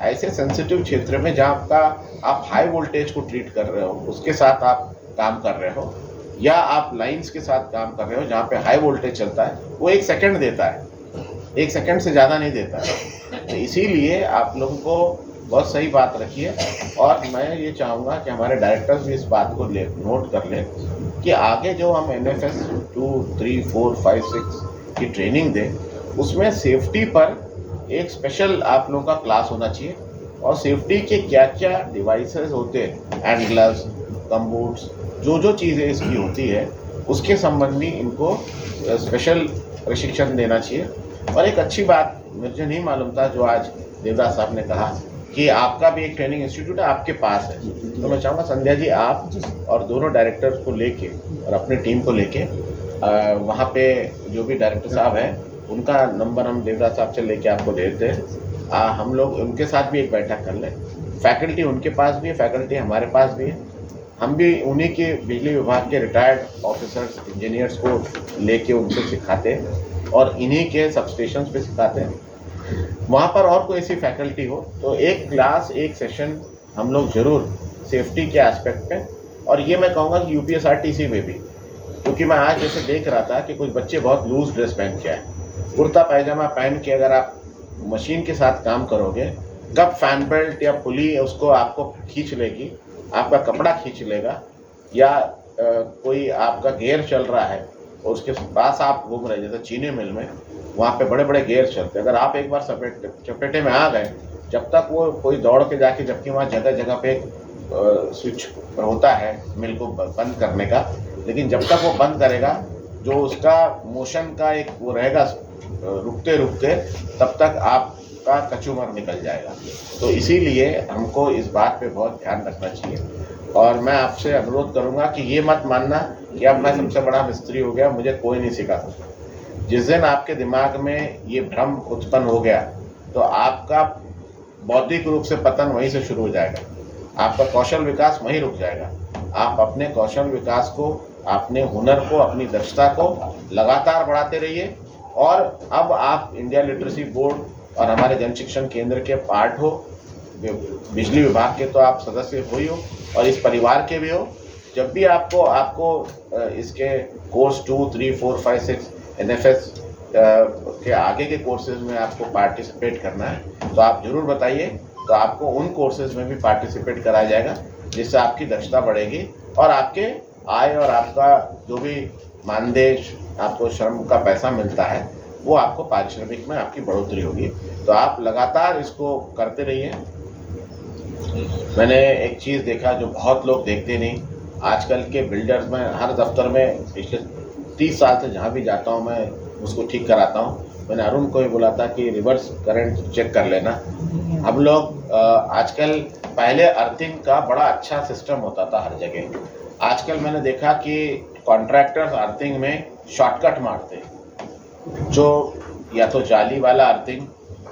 ऐसे सेंसिटिव क्षेत्र में जहाँ आप हाई वोल्टेज को ट्रीट कर रहे हो, उसके साथ आप काम कर रहे हो, या आप लाइंस के साथ काम कर रहे हो जहाँ पे हाई वोल्टेज चलता है, वो 1 सेकंड देता है, 1 सेकंड से ज़्यादा नहीं देता है। तो इसीलिए आप लोगों को बहुत सही बात रखिए, और मैं ये चाहूँगा कि हमारे डायरेक्टर्स भी इस बात को नोट कर लें कि आगे जो हम NFS 2, 3, 4, 5, 6 की ट्रेनिंग दें, उसमें सेफ्टी पर एक स्पेशल आप लोगों का क्लास होना चाहिए, और सेफ्टी के क्या क्या डिवाइसेस होते हैं, हैंड ग्लव्स, गमबूट्स, जो चीज़ें इसकी होती है, उसके संबंधी इनको स्पेशल प्रशिक्षण देना चाहिए। और एक अच्छी बात मुझे नहीं मालूम था जो आज देवदास साहब ने कहा कि आपका भी एक ट्रेनिंग इंस्टीट्यूट है आपके पास है, तो मैं चाहूँगा संध्या जी आप और दोनों डायरेक्टर्स को लेके और अपनी टीम को लेके वहाँ पे जो भी डायरेक्टर साहब हैं उनका नंबर हम देवदास साहब से लेके आपको देते हैं। हम लोग उनके साथ भी एक बैठक कर लें। फैकल्टी उनके पास भी है, फैकल्टी हमारे पास भी है, हम भी उन्हीं के बिजली विभाग के रिटायर्ड ऑफिसर्स इंजीनियर्स को लेके उनसे सिखाते हैं और इन्हीं के सबस्टेशंस पे सिखाते हैं। वहाँ पर और कोई ऐसी फैकल्टी हो तो एक क्लास एक सेशन हम लोग जरूर सेफ्टी के एस्पेक्ट पे, और ये मैं कहूँगा कि यूपीएसआरटीसी में भी, क्योंकि मैं आज जैसे देख रहा था कि कुछ बच्चे बहुत लूज ड्रेस पहन के आए, कुर्ता पैजामा पहन के अगर आप मशीन के साथ काम करोगे कब फैन बेल्ट या पुली उसको आपको खींच लेगी, आपका कपड़ा खींच लेगा, या कोई आपका गियर चल रहा है और उसके पास आप घूम रहे, जैसे चीनी मिल में वहाँ पे बड़े बड़े गियर चलते हैं, अगर आप एक बार चपेटे में आ गए, जब तक वो कोई दौड़ के जाके, जबकि वहाँ जगह जगह पे स्विच होता है मिल को बंद करने का, लेकिन जब तक वो बंद करेगा जो उसका मोशन का एक वो रहेगा रुकते रुकते, तब तक आपका कचूमर निकल जाएगा। तो इसीलिए हमको इस बात पे बहुत ध्यान रखना चाहिए। और मैं आपसे अनुरोध करूँगा कि ये मत मानना कि अब मैं सबसे बड़ा मिस्त्री हो गया, मुझे कोई नहीं सिखा सकता। जिस दिन आपके दिमाग में ये भ्रम उत्पन्न हो गया तो आपका बौद्धिक रूप से पतन वहीं से शुरू हो जाएगा, आपका कौशल विकास वहीं रुक जाएगा। आप अपने कौशल विकास को, अपने हुनर को, अपनी दक्षता को लगातार बढ़ाते रहिए। और अब आप इंडिया लिटरेसी बोर्ड और हमारे जन शिक्षण केंद्र के पार्ट हो, बिजली विभाग के तो आप सदस्य हो ही हो और इस परिवार के भी हो। जब भी आपको इसके कोर्स 2, 3, 4, 5, 6 NFS के आगे के कोर्सेज में आपको पार्टिसिपेट करना है तो आप ज़रूर बताइए, तो आपको उन कोर्सेज में भी पार्टिसिपेट कराया जाएगा, जिससे आपकी दक्षता बढ़ेगी और आपके आय और आपका जो भी मानदेय, आपको श्रम का पैसा मिलता है, वो आपको पारिश्रमिक में आपकी बढ़ोतरी होगी। तो आप लगातार इसको करते रहिए। मैंने एक चीज़ देखा जो बहुत लोग देखते नहीं, आजकल के बिल्डर्स में हर दफ्तर में पिछले 30 साल से जहाँ भी जाता हूँ मैं उसको ठीक कराता हूँ। मैंने अरुण को ही बोला था कि रिवर्स करंट चेक कर लेना। हम लोग आजकल, पहले अर्थिंग का बड़ा अच्छा सिस्टम होता था हर जगह, आजकल मैंने देखा कि कॉन्ट्रैक्टर्स अर्थिंग में शॉर्टकट मारते हैं, जो या तो जाली वाला अर्थिंग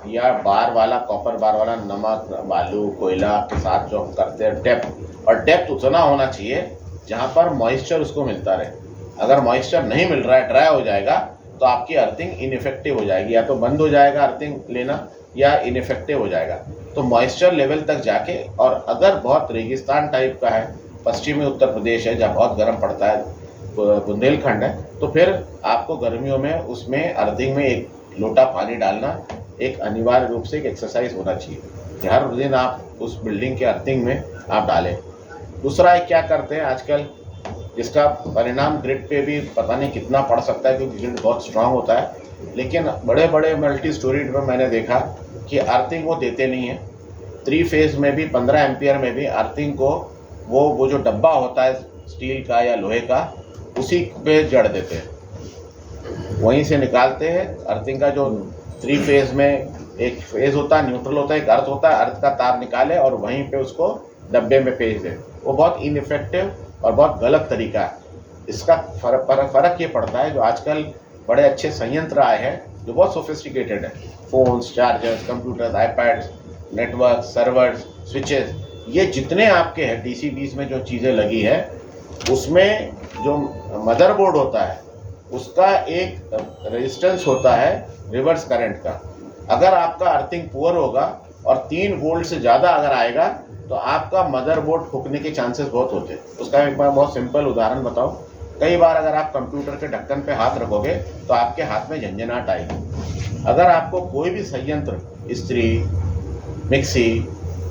या बार वाला, कॉपर बार वाला, नमक बालू कोयला के साथ जो करते हैं डेप्थ, और डेप्थ उतना होना चाहिए जहाँ पर मॉइस्चर उसको मिलता रहे। अगर मॉइस्चर नहीं मिल रहा है, ड्राई हो जाएगा, तो आपकी अर्थिंग इनइफेक्टिव हो जाएगी, या तो बंद हो जाएगा अर्थिंग लेना या इनइफेक्टिव हो जाएगा। तो मॉइस्चर लेवल तक जाके, और अगर बहुत रेगिस्तान टाइप का है, पश्चिमी उत्तर प्रदेश है जहाँ बहुत गर्म पड़ता है, बुंदेलखंड है, तो फिर आपको गर्मियों में उसमें अर्थिंग में एक लोटा पानी डालना एक अनिवार्य रूप से एक एक्सरसाइज होना चाहिए कि हर दिन आप उस बिल्डिंग के अर्थिंग में आप डालें। दूसरा एक क्या करते हैं आजकल, जिसका परिणाम ग्रिड पे भी पता नहीं कितना पड़ सकता है, क्योंकि ग्रिड बहुत स्ट्रांग होता है, लेकिन बड़े बड़े मल्टी स्टोरीड में मैंने देखा कि अर्थिंग वो देते नहीं है। 3 फेज में भी 15 एम्पियर में भी अर्थिंग को वो जो डब्बा होता है स्टील का या लोहे का, उसी पे जड़ देते हैं, वहीं से निकालते हैं अर्थिंग का। जो 3 फेज में एक फेज होता है, न्यूट्रल होता है, एक अर्थ होता है, अर्थ का तार निकाले और वहीं पे उसको डब्बे में भेज दें, वो बहुत इनइफेक्टिव और बहुत गलत तरीका है। इसका फ़र्क ये पड़ता है, जो आजकल बड़े अच्छे संयंत्र आए हैं जो बहुत सोफिस्टिकेटेड है, phones, chargers, computers, iPads, network, servers, switches, ये जितने आपके हैं DCBs में जो चीज़ें लगी है, उसमें जो मदरबोर्ड होता है उसका एक रेजिस्टेंस होता है रिवर्स करंट का। अगर आपका अर्थिंग पुअर होगा और 3 वोल्ट से ज़्यादा अगर आएगा तो आपका मदरबोर्ड फूकने के चांसेस बहुत होते हैं। उसका एक बार बहुत सिंपल उदाहरण बताओ, कई बार अगर आप कंप्यूटर के ढक्कन पे हाथ रखोगे तो आपके हाथ में झंझनाहट आएगी। अगर आपको कोई भी संयंत्र, इस्त्री, मिक्सी,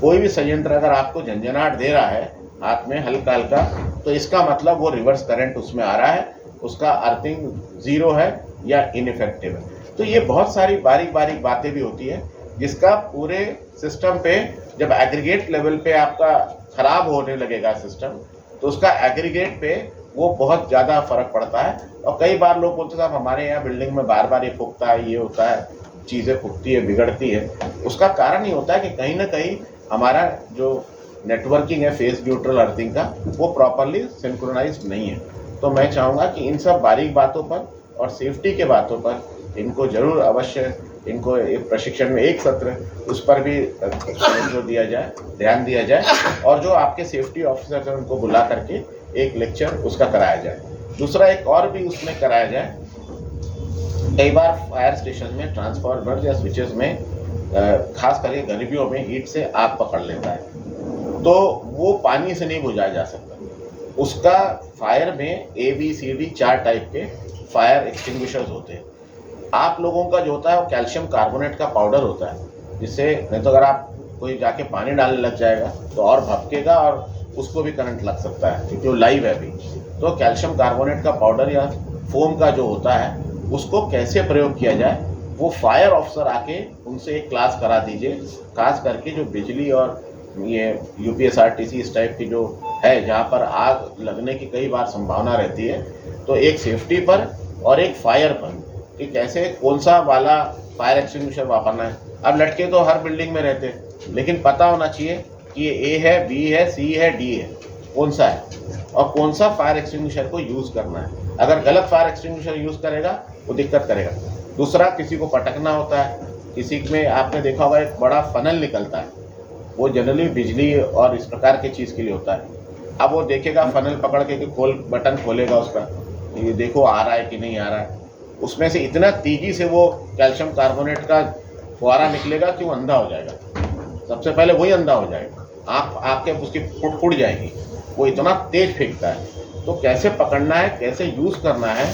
कोई भी संयंत्र अगर आपको झंझनाहट दे रहा है हाथ में हल्का हल्का, तो इसका मतलब वो रिवर्स करंट उसमें आ रहा है, उसका अर्थिंग 0 है या इनइफेक्टिव है। तो ये बहुत सारी बारीक बारीक बातें भी होती है, जिसका पूरे सिस्टम पे जब एग्रीगेट लेवल पे आपका ख़राब होने लगेगा सिस्टम, तो उसका एग्रीगेट पे वो बहुत ज़्यादा फर्क पड़ता है। और कई बार लोग बोलते साहब हमारे यहाँ बिल्डिंग में बार बार ये फूकता है, ये होता है, चीज़ें फूकती है, बिगड़ती है। उसका कारण ये होता है कि कहीं ना कहीं हमारा जो नेटवर्किंग है फेस न्यूट्रल अर्थिंग का, वो प्रॉपरली सिंक्रोनाइज नहीं है। तो मैं चाहूँगा कि इन सब बारीक बातों पर और सेफ्टी के बातों पर इनको जरूर अवश्य इनको एक प्रशिक्षण में एक सत्र उस पर भी जो दिया जाए, ध्यान दिया जाए, और जो आपके सेफ्टी ऑफिसर हैं उनको बुला करके एक लेक्चर उसका कराया जाए। दूसरा एक और भी उसमें कराया जाए, कई बार फायर स्टेशन में ट्रांसफार्मर या स्विचेस में खास करके गर्मियों में हीट से आग पकड़ लेता है, तो वो पानी से नहीं बुझाया जा सकता। उसका फायर में ABCD 4 टाइप के फायर एक्सटिंग्विशर्स होते हैं। आप लोगों का जो होता है वो कैल्शियम कार्बोनेट का पाउडर होता है, जिससे नहीं तो अगर आप कोई जाके पानी डालने लग जाएगा तो और भपकेगा और उसको भी करंट लग सकता है, क्योंकि वो लाइव है अभी। तो कैल्शियम कार्बोनेट का पाउडर या फोम का जो होता है उसको कैसे प्रयोग किया जाए, वो फायर ऑफिसर आके उनसे एक क्लास करा दीजिए। खास करके जो बिजली और ये UPSRTC इस टाइप की जो है जहाँ पर आग लगने की कई बार संभावना रहती है, तो एक सेफ्टी पर और एक फायर पर कि कैसे कौन सा वाला फायर एक्सटिंग्विशर वापरना है। अब लटके तो हर बिल्डिंग में रहते हैं, लेकिन पता होना चाहिए कि ये A है, B है, C है, D है, कौन सा है और कौन सा फायर एक्सटिंग्विशर को यूज़ करना है। अगर गलत फायर एक्सटिंग्विशर यूज़ करेगा वो दिक्कत करेगा। दूसरा, किसी को पटकना होता है, किसी में आपने देखा होगा एक बड़ा फनल निकलता है, वो जनरली बिजली और इस प्रकार की चीज़ के लिए होता है। अब वो देखेगा फनल पकड़ के कि बटन खोलेगा उसका, ये देखो आ रहा है कि नहीं आ रहा है, उसमें से इतना तेजी से वो कैल्शियम कार्बोनेट का फुहारा निकलेगा कि वो अंधा हो जाएगा। सबसे पहले वही अंधा हो जाएगा, आँख आपके उसकी फुट जाएगी, वो इतना तेज फेंकता है। तो कैसे पकड़ना है, कैसे यूज़ करना है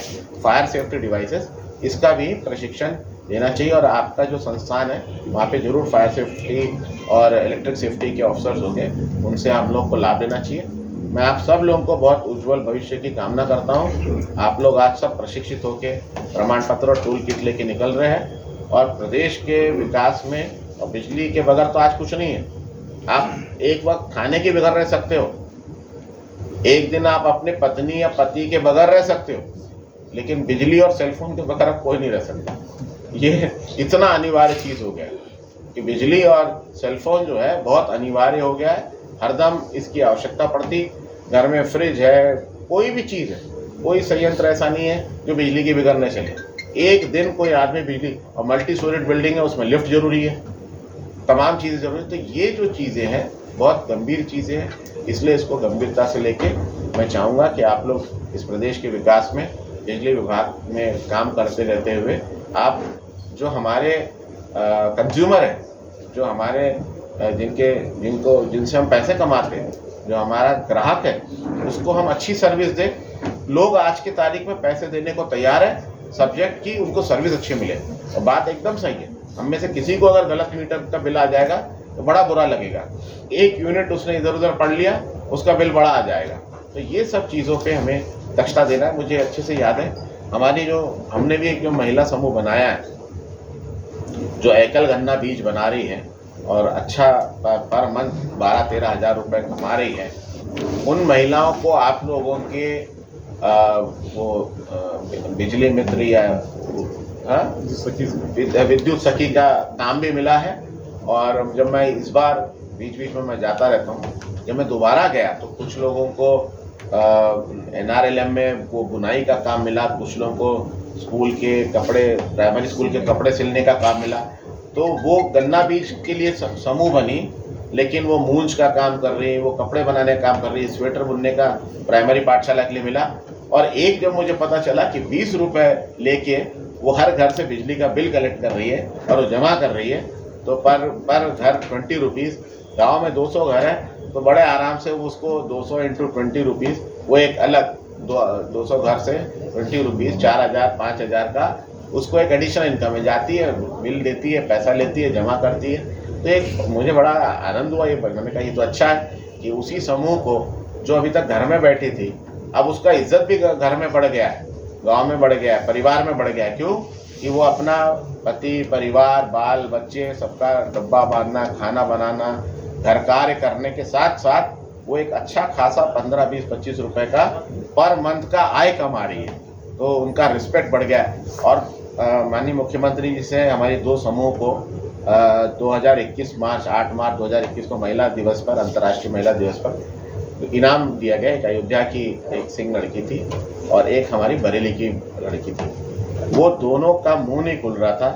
फायर सेफ्टी डिवाइसेस, इसका भी प्रशिक्षण देना चाहिए। और आपका जो संस्थान है वहाँ पे जरूर फायर सेफ्टी और इलेक्ट्रिक सेफ्टी के ऑफिसर्स होंगे, उनसे आप लोग को लाभ लेना चाहिए। मैं आप सब लोगों को बहुत उज्जवल भविष्य की कामना करता हूँ। आप लोग आज सब प्रशिक्षित होकर प्रमाण पत्र और टूल किट लेके निकल रहे हैं, और प्रदेश के विकास में, और बिजली के बगैर तो आज कुछ नहीं है। आप एक वक्त खाने के बगैर रह सकते हो, एक दिन आप अपने पत्नी या पति के बगैर रह सकते हो, लेकिन बिजली और सेलफोन के बगैर कोई नहीं रह सकता। ये इतना अनिवार्य चीज़ हो गया है कि बिजली और सेलफोन जो है बहुत अनिवार्य हो गया है, हरदम इसकी आवश्यकता पड़ती। घर में फ्रिज है, कोई भी चीज़ है, कोई संयंत्र ऐसा नहीं है जो बिजली के बगैर न चले। एक दिन कोई आदमी बिजली, और मल्टी स्टोरेज बिल्डिंग है उसमें लिफ्ट जरूरी है, तमाम चीज़ें जरूरी है। तो ये जो चीज़ें हैं बहुत गंभीर चीज़ें हैं, इसलिए इसको गंभीरता से लेके मैं चाहूँगा कि आप लोग इस प्रदेश के विकास में बिजली विभाग में काम करते रहते हुए आप जो हमारे कंज्यूमर हैं, जो हमारे जिनसे हम पैसे कमाते हैं, जो हमारा ग्राहक है, उसको हम अच्छी सर्विस दें। लोग आज की तारीख में पैसे देने को तैयार है, सब्जेक्ट की उनको सर्विस अच्छी मिले। और बात एकदम सही है, हम में से किसी को अगर गलत मीटर का बिल आ जाएगा तो बड़ा बुरा लगेगा। एक यूनिट उसने इधर उधर पढ़ लिया, उसका बिल बड़ा आ जाएगा। तो ये सब चीज़ों पे हमें दक्षता देना है। मुझे अच्छे से याद है, हमारी हमने भी एक जो महिला समूह बनाया है जो एकल गन्ना बीज बना रही है और अच्छा पर मंथ 12-13 हज़ार रुपये कमा रही है। उन महिलाओं को आप लोगों के बिजली मित्र या विद्युत सखी का काम भी मिला है। और जब मैं इस बार बीच बीच में मैं जाता रहता हूँ, जब मैं दोबारा गया तो कुछ लोगों को NRLM में वो बुनाई का काम मिला, कुछ लोगों को स्कूल के कपड़े, प्राइमरी स्कूल के कपड़े सिलने का काम मिला। तो वो गन्ना बीज के लिए समूह बनी, लेकिन वो मूंज का काम कर रही है, वो कपड़े बनाने का काम कर रही है, स्वेटर बुनने का प्राइमरी पाठशाला के लिए मिला। और एक जब मुझे पता चला कि 20 रुपये लेके वो हर घर से बिजली का बिल कलेक्ट कर रही है और वो जमा कर रही है, तो पर घर 20 रुपीज़, गाँव में 200 घर है तो बड़े आराम से उसको 200 × 20 रुपीज़, वो एक अलग 200 घर से 20 रुपीज़, 4000 5000 का उसको एक एडिशनल इनकम में जाती है, बिल देती है, पैसा लेती है, जमा करती है। तो एक मुझे बड़ा आनंद हुआ ये मैंने कहा ये तो अच्छा है कि उसी समूह को जो अभी तक घर में बैठी थी, अब उसका इज्जत भी घर में बढ़ गया है, गांव में बढ़ गया है, परिवार में बढ़ गया है। क्यों कि वो अपना पति, परिवार, बाल बच्चे सबका डब्बा बांधना, खाना बनाना, घर कार्य करने के साथ साथ वो एक अच्छा खासा 15, 20, 25 रुपए का पर मंथ का आय कमा रही है, तो उनका रिस्पेक्ट बढ़ गया है। और माननीय मुख्यमंत्री जी से हमारी दो समूह को 2021 मार्च 8 मार्च 2021 को महिला दिवस पर, अंतर्राष्ट्रीय महिला दिवस पर इनाम दिया गया। एक अयोध्या की एक सिंह लड़की थी और एक हमारी बरेली की लड़की थी। वो दोनों का मुंह नहीं खुल रहा था।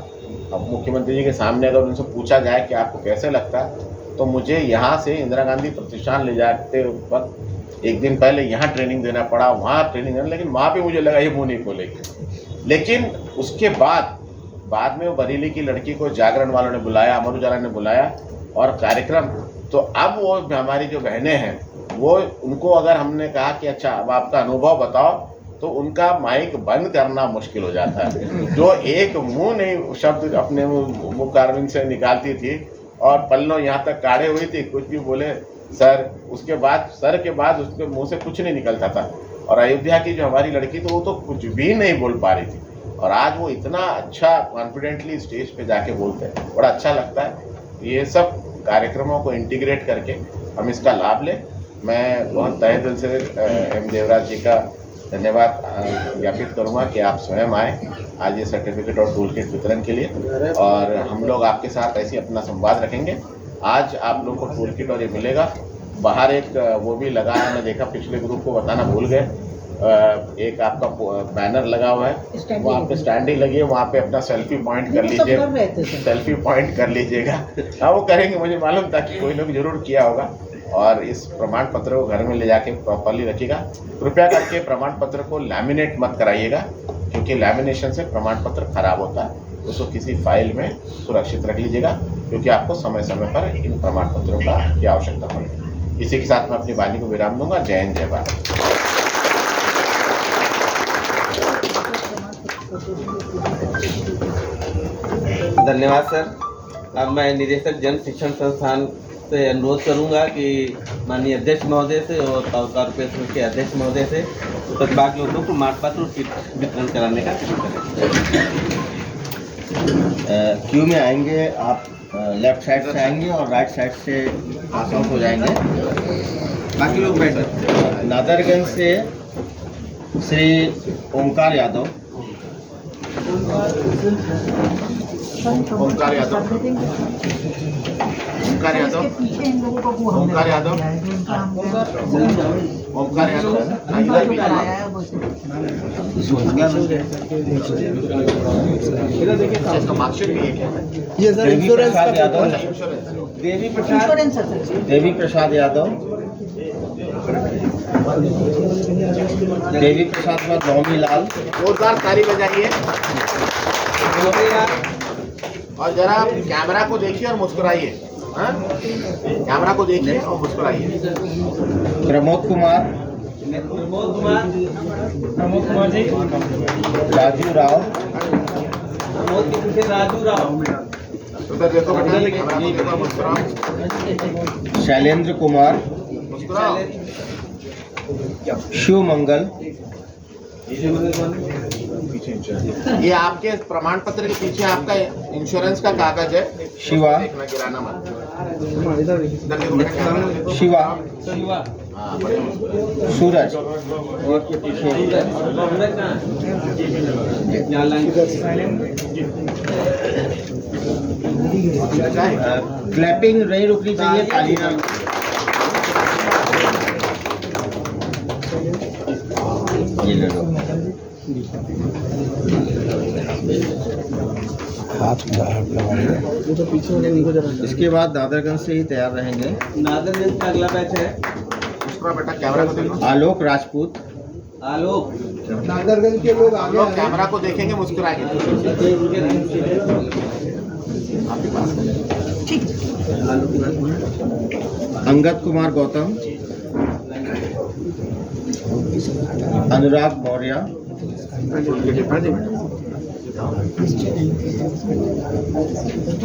अब मुख्यमंत्री जी के सामने अगर उनसे पूछा जाए कि आपको कैसे लगता है, तो मुझे यहाँ से इंदिरा गांधी प्रतिष्ठान ले जाते वक्त एक दिन पहले यहाँ ट्रेनिंग देना पड़ा, वहाँ ट्रेनिंग देना, लेकिन वहाँ पे मुझे लगा ये मुँह नहीं खोलेगी। लेकिन उसके बाद में वो बरेली की लड़की को जागरण वालों ने बुलाया, अमर उजाला ने बुलाया और कार्यक्रम, तो अब वो हमारी जो बहनें हैं वो, उनको अगर हमने कहा कि अच्छा अब आपका अनुभव बताओ, तो उनका माइक बंद करना मुश्किल हो जाता है। जो एक मुंह नहीं शब्द अपने मुख कार्विंग से निकालती थी और पल्लों यहाँ तक काढ़े हुई थी, कुछ भी बोले सर, उसके बाद सर के बाद उसके मुंह से कुछ नहीं निकलता था। और अयोध्या की जो हमारी लड़की थी वो तो कुछ भी नहीं बोल पा रही थी, और आज वो इतना अच्छा कॉन्फिडेंटली स्टेज पे जाके बोलते हैं, बड़ा अच्छा लगता है। ये सब कार्यक्रमों को इंटीग्रेट करके हम इसका लाभ लें। मैं बहुत तहे दिल से एम देवराज जी का धन्यवाद ज्ञापित करूंगा कि आप स्वयं आए आज ये सर्टिफिकेट और टूल किट वितरण के लिए, और हम लोग आपके साथ ऐसे अपना संवाद रखेंगे। आज आप लोग को टूल किट और ये मिलेगा। बाहर एक वो भी लगा है, मैं देखा पिछले ग्रुप को बताना भूल गए, एक आपका बैनर लगा हुआ है, वहाँ पे स्टैंडिंग लगी है, वहाँ पे अपना सेल्फी पॉइंट कर लीजिए, सेल्फी पॉइंट कर लीजिएगा। हाँ वो करेंगे, मुझे मालूम था कि कोई लोग जरूर किया होगा। और इस प्रमाण पत्र को घर में ले जाके प्रॉपरली रखिएगा। कृपया करके प्रमाण पत्र को लैमिनेट मत कराइएगा, क्योंकि लैमिनेशन से प्रमाण पत्र खराब होता है। उसको किसी फाइल में सुरक्षित रख लीजिएगा, क्योंकि आपको समय समय पर इन प्रमाण पत्रों की आवश्यकता पड़ेगी। इसी के साथ मैं अपनी वाणी को विराम दूंगा। जय हिंद, जय भारत। धन्यवाद सर। अब मैं निदेशक जन शिक्षण संस्थान से अनुरोध करूंगा कि माननीय अध्यक्ष महोदय से और कॉर्पोरेशन के अध्यक्ष महोदय से प्रतिभागियों को प्रमाण पत्र वितरण कराने का क्यू में आएंगे आप, लेफ्ट साइड से आएंगे और राइट साइड से पास आउट हो जाएंगे। बाकी लोग बैठे। नादरगंज से श्री ओंकार यादव, ओंकार यादव, ओंकार यादव, ओंकार यादव, ओंकार यादव, इसका मार्कशीट भी है क्या? ये सर देवी इंश्योरेंस प्रसाद यादव, देवी प्रसाद यादव, देवी प्रसाद बाद नौमी लाल। जोरदार ताली बजाइए और जरा कैमरा को देखिए और मुस्कुराइए। हाँ? कैमरा को देखिए और मुस्कुराइए। प्रमोद कुमार, जी, राजू राव, उधर देखो बेटा, कैमरा को देखो, मुस्कुराओ, शैलेंद्र कुमार, मुस्कुराओ। शिव मंगल, ये आपके प्रमाण पत्र के पीछे आपका इंश्योरेंस का कागज है। शिवा, देखना, गिराना मत। इधर देखो बेटा, कैमरा में देखो। शिवा, हाँ, बढ़िया। सूरज, क्लैपिंग नहीं रुकनी चाहिए, ताली ना। ये ले लो। इसके बाद नादरगंज से ही तैयार रहेंगे। नादरगंज का अगला बैच है मुस्कुराओ बेटा, कैमरा को देखो। आलोक राजपूत, आलोक। नादरगंज के लोग आगे लोग कैमरा को देखेंगे, मुस्कुराएंगे। आपके पास अंगद कुमार गौतम, अनुराग मौर्य,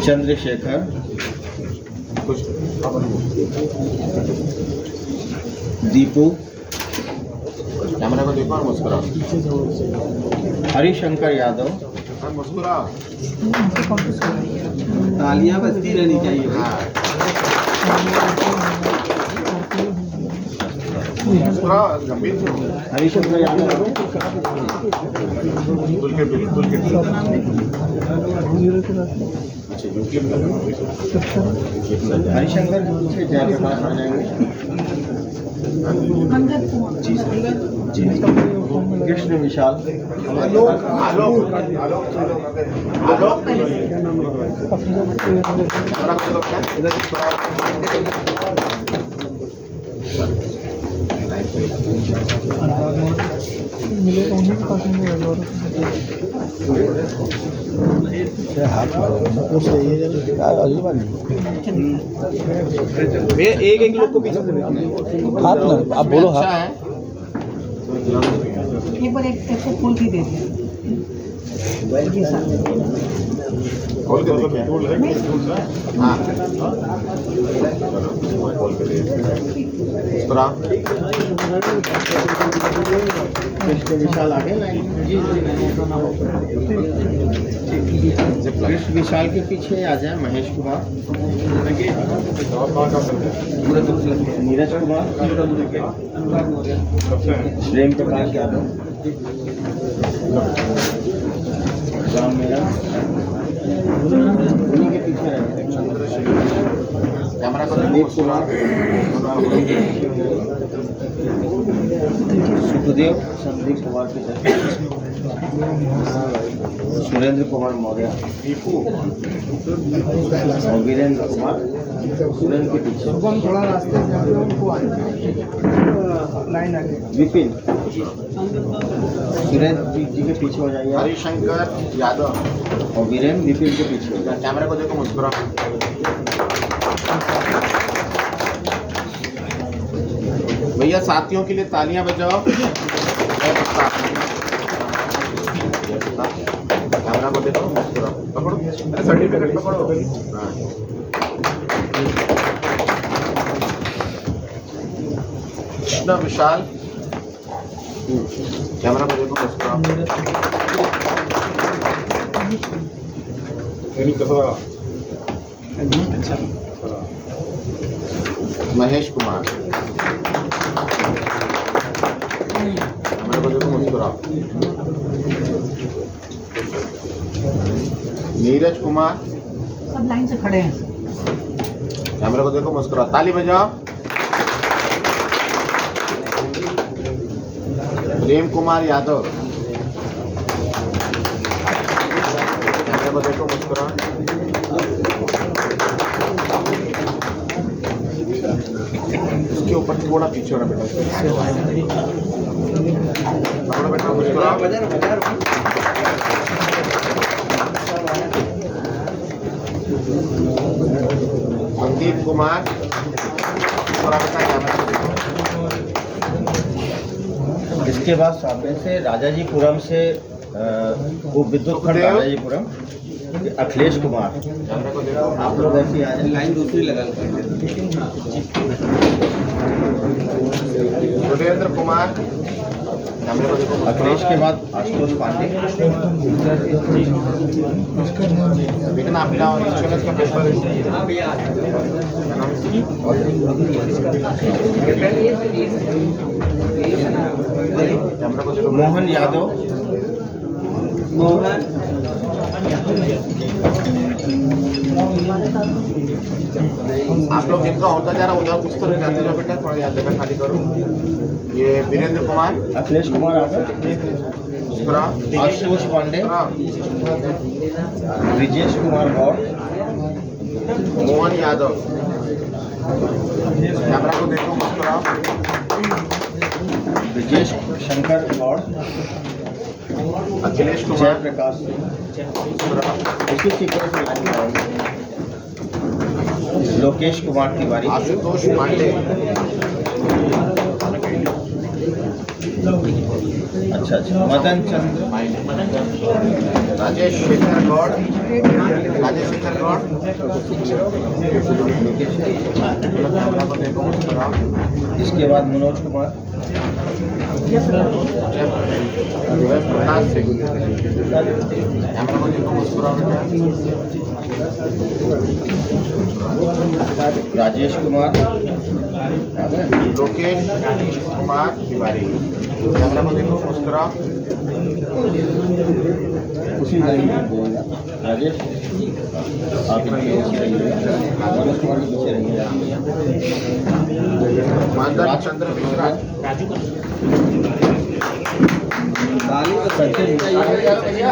चंद्रशेखर, दीपू, कैमरा को देखो और मुस्कुराओ। हरिशंकर यादव, हाँ, मुस्कुराओ। तालियां बजती रहनी चाहिए। हाँ। थोड़ा गंभीर से हो। हरिशंकर यादव हरिशंकर से जयप्रकाश आ जाएंगे। कृष्ण विशाल आलोक आलोक एक एक लोग को पीछे से हाथ ना आप बोलो अच्छा हाथ है। एक बार एक को फूल भी दे दिया खोल के देखिए। हाँ थोड़ा कृष्ण विशाल आगे लाइन कृष्ण विशाल के पीछे आ जाए महेश कुमार, नीरज कुमार, प्रेम प्रकाश यादव, राम मेरा उन्हीं के पीछे रहते हैं। कैमरा को संदीप कुमार, सुखदेव संदीप कुमार के साथ, सुरेंद्र कुमार मौर्य और वीरेंद्र कुमार सुरेंद्र के पीछे, थोड़ा रास्ते से उनको लाइन आगे विपिन सुरेंद्र जी के पीछे हो जाइए हरिशंकर यादव और वीरेंद्र विपिन के पीछे हो जाए। कैमरा को देखो, मुस्कुरा। भैया साथियों के लिए तालियां बजाओ। कैमरा को देखो, मुस्कुरा। पकड़ो, अरे सर्टिफिकेट पकड़ो। हाँ। कृष्ण विशाल, कैमरा को देखो, मुस्कुरा। महेश कुमार, कैमरा को देखो, मुस्कुरा। नीरज कुमार, सब लाइन से खड़े हैं। कैमरा को देखो, मुस्कुरा। ताली बजाओ। प्रेम कुमार यादव, कैमरा को देखो, मुस्कुरा। उसके ऊपर थोड़ा पीछे होना बेटा, थोड़ा बेटा, मुस्कुरा। संदीप कुमार, थोड़ा बेटा, कैमरा को देखो। इसके बाद सामने से राजाजीपुरम से वो विद्युत खंड राजाजीपुरम अखिलेश कुमार, कैमरा को देखो। आप लोग ऐसे आ जाए। लाइन दूसरी लगा सुरेंद्र कुमार, कैमरे को देखो। अखिलेश के बाद आशुतोष पांडे, देखना आप इंश्योरेंस का पेपर कैमरा को देखो। मोहन यादव, आप लोग जिनका होता जा रहा है उधर कुछ तरह जाते जाओ बेटा, थोड़ा याद जगह खाली करो। ये वीरेंद्र कुमार, अखिलेश कुमार आगे, थोड़ा आशुतोष पांडे, थोड़ा ब्रिजेश कुमार गौड़, मोहन यादव, कैमरा को देखो, मुस्कुराओ। ब्रिजेश शंकर गौड़, अखिलेश कुमार, जयप्रकाश, मुस्कुराओ। इसी सीक्वेंस में लाइन लगाएंगे। लोकेश कुमार तिवारी, आशुतोष पांडे, अच्छा अच्छा, मदन चंद्र, राजेश शेखर गौड़, राजेश शेखर गौड़, कैमरा को देखो, मुस्कुराओ। इसके बाद मनोज कुमार, राजेश कुमार, लोकेश कुमार तिवारी, कैमरा को देखो, मुस्कुराओ। उसी लाइन में बोलेगा। राजेश आप इनके पीछे रहिएगा, मनोज कुमार के पीछे रहिएगा। चंद्र मिश्रा,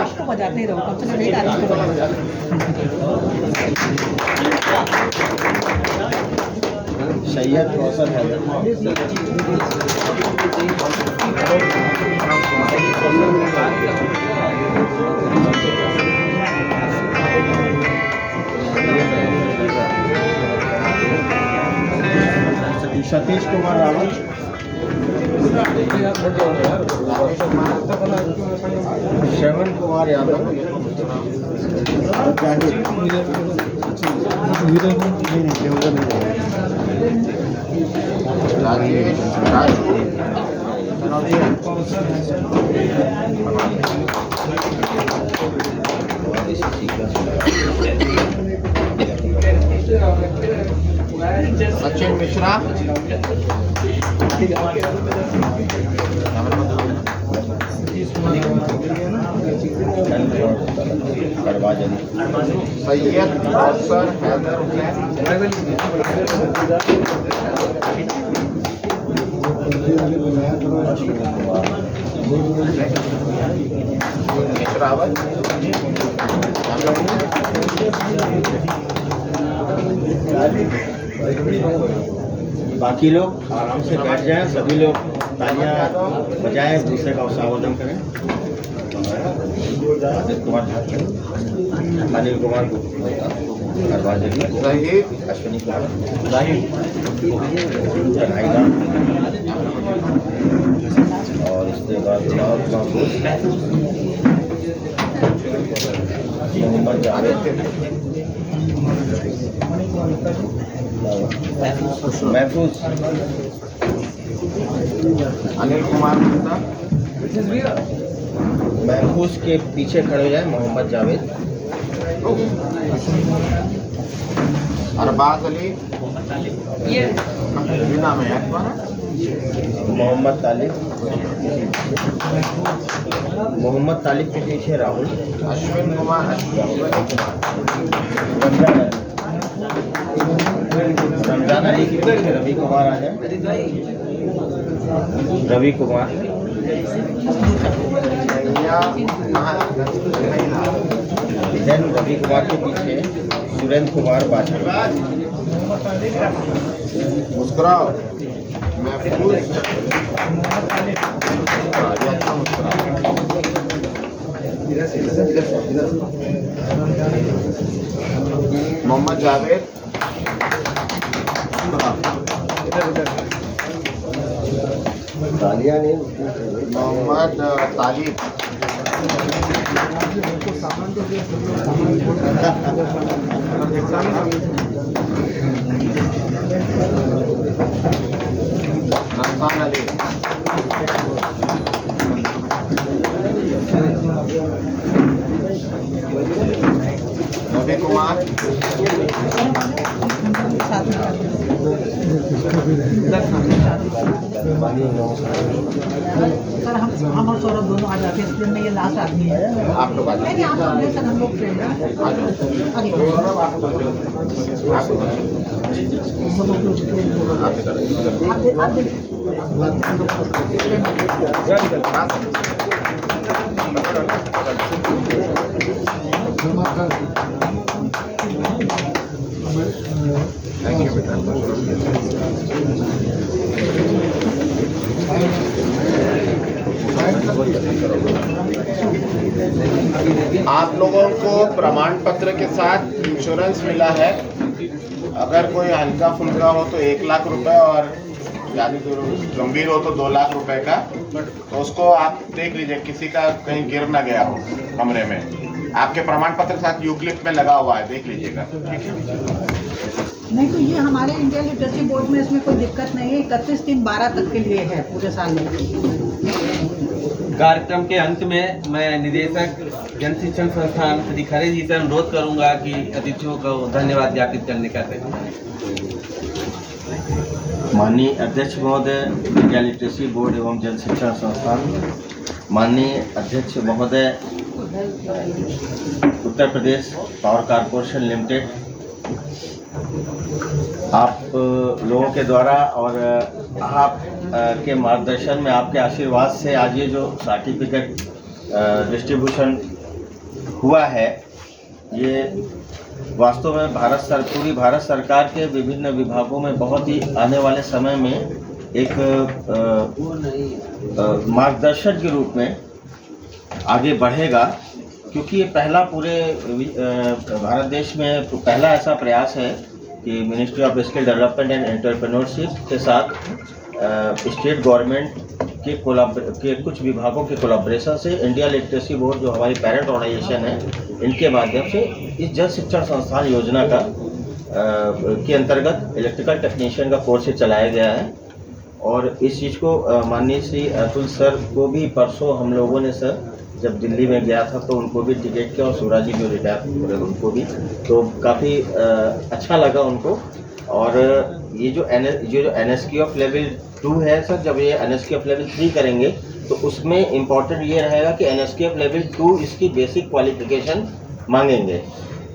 इसको बजाते ही रहो, कम से कम एक आदमी को बजाओ। सैयद कौसर हैदर, सतीश कुमार रावत, श्रवण कुमार यादव, राजेश राजू, सचिन मिश्रा, अरबाज अली, सैयद कौसर हैदर हुसैन, मिश्रावत, बाकी लोग आराम से बैठ जाएं, सभी लोग तालियां बजाएं, दूसरे का संबोधन करें। अजित कुमार, अनिल कुमार, अरबाज अली, शहीद अश्विनी कुमार, कन्हैया, और इसके बाद मोहम्मद जावेद, महफूज, अनिल कुमार गुप्ता, महफूज के पीछे खड़े हो जाए मोहम्मद जावेद, अरबाज अली, नाम है मोहम्मद तालिब, मोहम्मद तालिब के पीछे राहुल, अश्विन कुमार, रमजान अली के पीछे रवि कुमार आ जाए, रवि कुमार, देन रवि कुमार के पीछे सुरेंद्र कुमार बाछड़, मुस्कुराओ, महफूज, मोहम्मद जावेद, मोहम्मद तालिब, रमजान अली, रवि कुमार, सर हम और सौरभ दोनों आ जाते हैं, इसलिए मैं ये लास्ट आदमी है। आप लोग आ जाओ। नहीं, आप आगे सर, हम लोग फ्रेंड हैं। आगे थैंक यू बेटा। आप लोगों को प्रमाण पत्र के साथ इंश्योरेंस मिला है। अगर कोई हल्का फुल्का हो तो 1 लाख रुपए और यानी तो गंभीर हो तो 2 लाख रुपए का, तो उसको आप देख लीजिए किसी का कहीं गिर ना गया हो कमरे में। आपके प्रमाण पत्र के साथ यूक्लिप में लगा हुआ है, देख लीजिएगा। ठीक है। नहीं तो ये हमारे इंडियन लिटरेसी बोर्ड में इसमें कोई दिक्कत नहीं है, 31/3/12 तक के लिए है पूरे साल में। कार्यक्रम के अंत में मैं निदेशक जन शिक्षण संस्थान श्री खरे जी से अनुरोध करूंगा कि अतिथियों को धन्यवाद ज्ञापित करने का माननीय अध्यक्ष महोदय विद्या लिटरेसी बोर्ड एवं जन शिक्षण संस्थान, माननीय अध्यक्ष महोदय Uttar Pradesh power corporation limited, आप लोगों के द्वारा और आप के मार्गदर्शन में, आपके आशीर्वाद से आज ये जो सर्टिफिकेट डिस्ट्रीब्यूशन हुआ है, ये वास्तव में पूरी भारत सरकार के विभिन्न विभागों में बहुत ही आने वाले समय में एक मार्गदर्शन के रूप में आगे बढ़ेगा, क्योंकि ये पहला पूरे भारत देश में पहला ऐसा प्रयास है कि ministry of skill development and entrepreneurship के साथ स्टेट गवर्नमेंट के कुछ विभागों के कोलैबोरेशन से इंडिया लिटरेसी बोर्ड, जो हमारी पेरेंट ऑर्गेनाइजेशन है, इनके माध्यम से इस जन शिक्षण संस्थान योजना का के अंतर्गत इलेक्ट्रिकल टेक्नीशियन का कोर्स चलाया गया है। और इस चीज़ को माननीय श्री अतुल सर को भी परसों हम लोगों ने, सर जब दिल्ली में गया था तो उनको भी टिकट किया, और सूरज जी जो रिटायर हुए उनको भी, तो काफ़ी अच्छा लगा उनको। और ये जो NSQF लेवल 2 है सर, जब ये NSQF लेवल 3 करेंगे तो उसमें इम्पोर्टेंट ये रहेगा कि NSQF लेवल 2 इसकी बेसिक क्वालिफिकेशन मांगेंगे।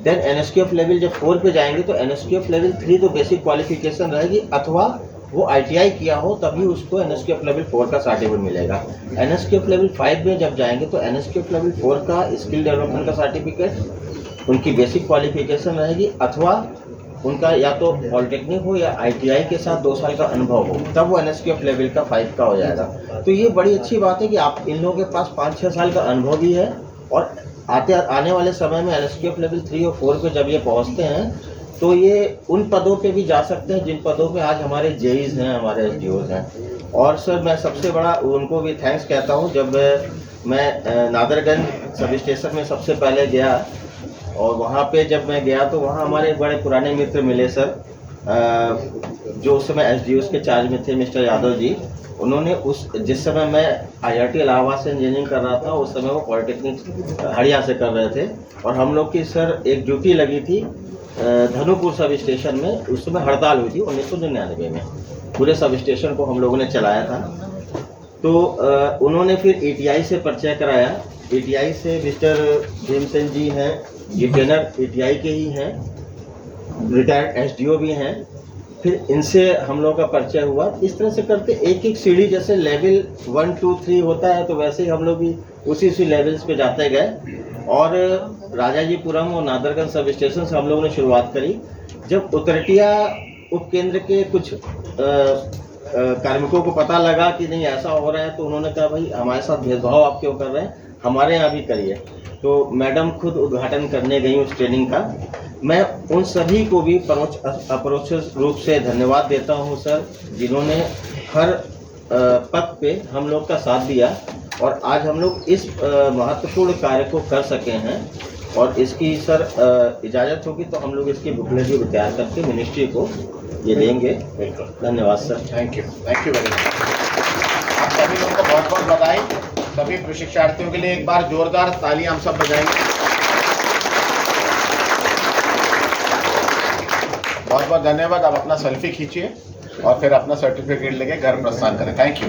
देन NSQF लेवल जब 4 पे जाएंगे तो NSQF लेवल 3 तो बेसिक क्वालिफिकेशन रहेगी, अथवा वो ITI किया हो तभी उसको NSQF लेवल 4 का सर्टिफिकेट मिलेगा। NSQF लेवल 5 में जब जाएंगे तो NSQF लेवल 4 का स्किल डेवलपमेंट का सर्टिफिकेट उनकी बेसिक क्वालिफिकेशन रहेगी, अथवा उनका या तो पॉलिटेक्निक हो या ITI के साथ 2 साल का अनुभव हो, तब वो NSQF लेवल का 5 का हो जाएगा। तो ये बड़ी अच्छी बात है कि आप इन लोगों के पास 5-6 साल का अनुभव भी है, और आने वाले समय में NSQF लेवल 3 और 4 पे जब ये पहुँचते हैं तो ये उन पदों पे भी जा सकते हैं जिन पदों पे आज हमारे JEEs हैं, हमारे SDOs हैं। और सर मैं सबसे बड़ा उनको भी थैंक्स कहता हूँ। जब मैं नादरगंज सब स्टेशन में सबसे पहले गया, और वहाँ पे जब मैं गया तो वहाँ हमारे बड़े पुराने मित्र मिले सर, जो उस समय SDOs के चार्ज में थे, मिस्टर यादव जी। उन्होंने जिस समय मैं IIT इलाहाबाद से इंजीनियरिंग कर रहा था, उस समय वो पॉलिटेक्निक हरियाणा से कर रहे थे, और हम लोग की सर एक ड्यूटी लगी थी धनुपुर सब स्टेशन में। उस समय हड़ताल हुई थी 1999 में, पूरे सब स्टेशन को हम लोगों ने चलाया था। तो उन्होंने फिर ATI से परिचय कराया। ATI से मिस्टर भीमसेन जी हैं, ये ट्रेनर ATI के ही हैं, रिटायर्ड SDO भी हैं। फिर इनसे हम लोग का परिचय हुआ। इस तरह से करते एक एक सीढ़ी, जैसे लेवल 1, 2, 3 होता है, तो वैसे ही हम लोग भी उसी लेवल्स पे जाते गए। और राजाजीपुरम और नादरगंज सब स्टेशन से हम लोगों ने शुरुआत करी। जब उतरटिया उपकेंद्र के कुछ कार्मिकों को पता लगा कि नहीं ऐसा हो रहा है, तो उन्होंने कहा भाई हमारे साथ भेदभाव आप क्यों कर रहे हैं, हमारे यहाँ भी करिए। तो मैडम खुद उद्घाटन करने गई उस ट्रेनिंग का। मैं उन सभी को भी अपरोक्ष रूप से धन्यवाद देता हूँ सर, जिन्होंने हर पद पे हम लोग का साथ दिया, और आज हम लोग इस महत्वपूर्ण कार्य को कर सके हैं। और इसकी सर इजाज़त होगी तो हम लोग इसकी बुकलेट भी तैयार करके मिनिस्ट्री को ये देंगे। धन्यवाद sir. Thank you very much. आप सभी लोगों को बहुत बहुत बधाई। सभी प्रशिक्षार्थियों के लिए एक बार जोरदार ताली हम सब बजाएंगे। बहुत बहुत धन्यवाद। आप अपना सेल्फी खींचिए और फिर अपना सर्टिफिकेट लेके घर प्रस्थान करें। Thank you.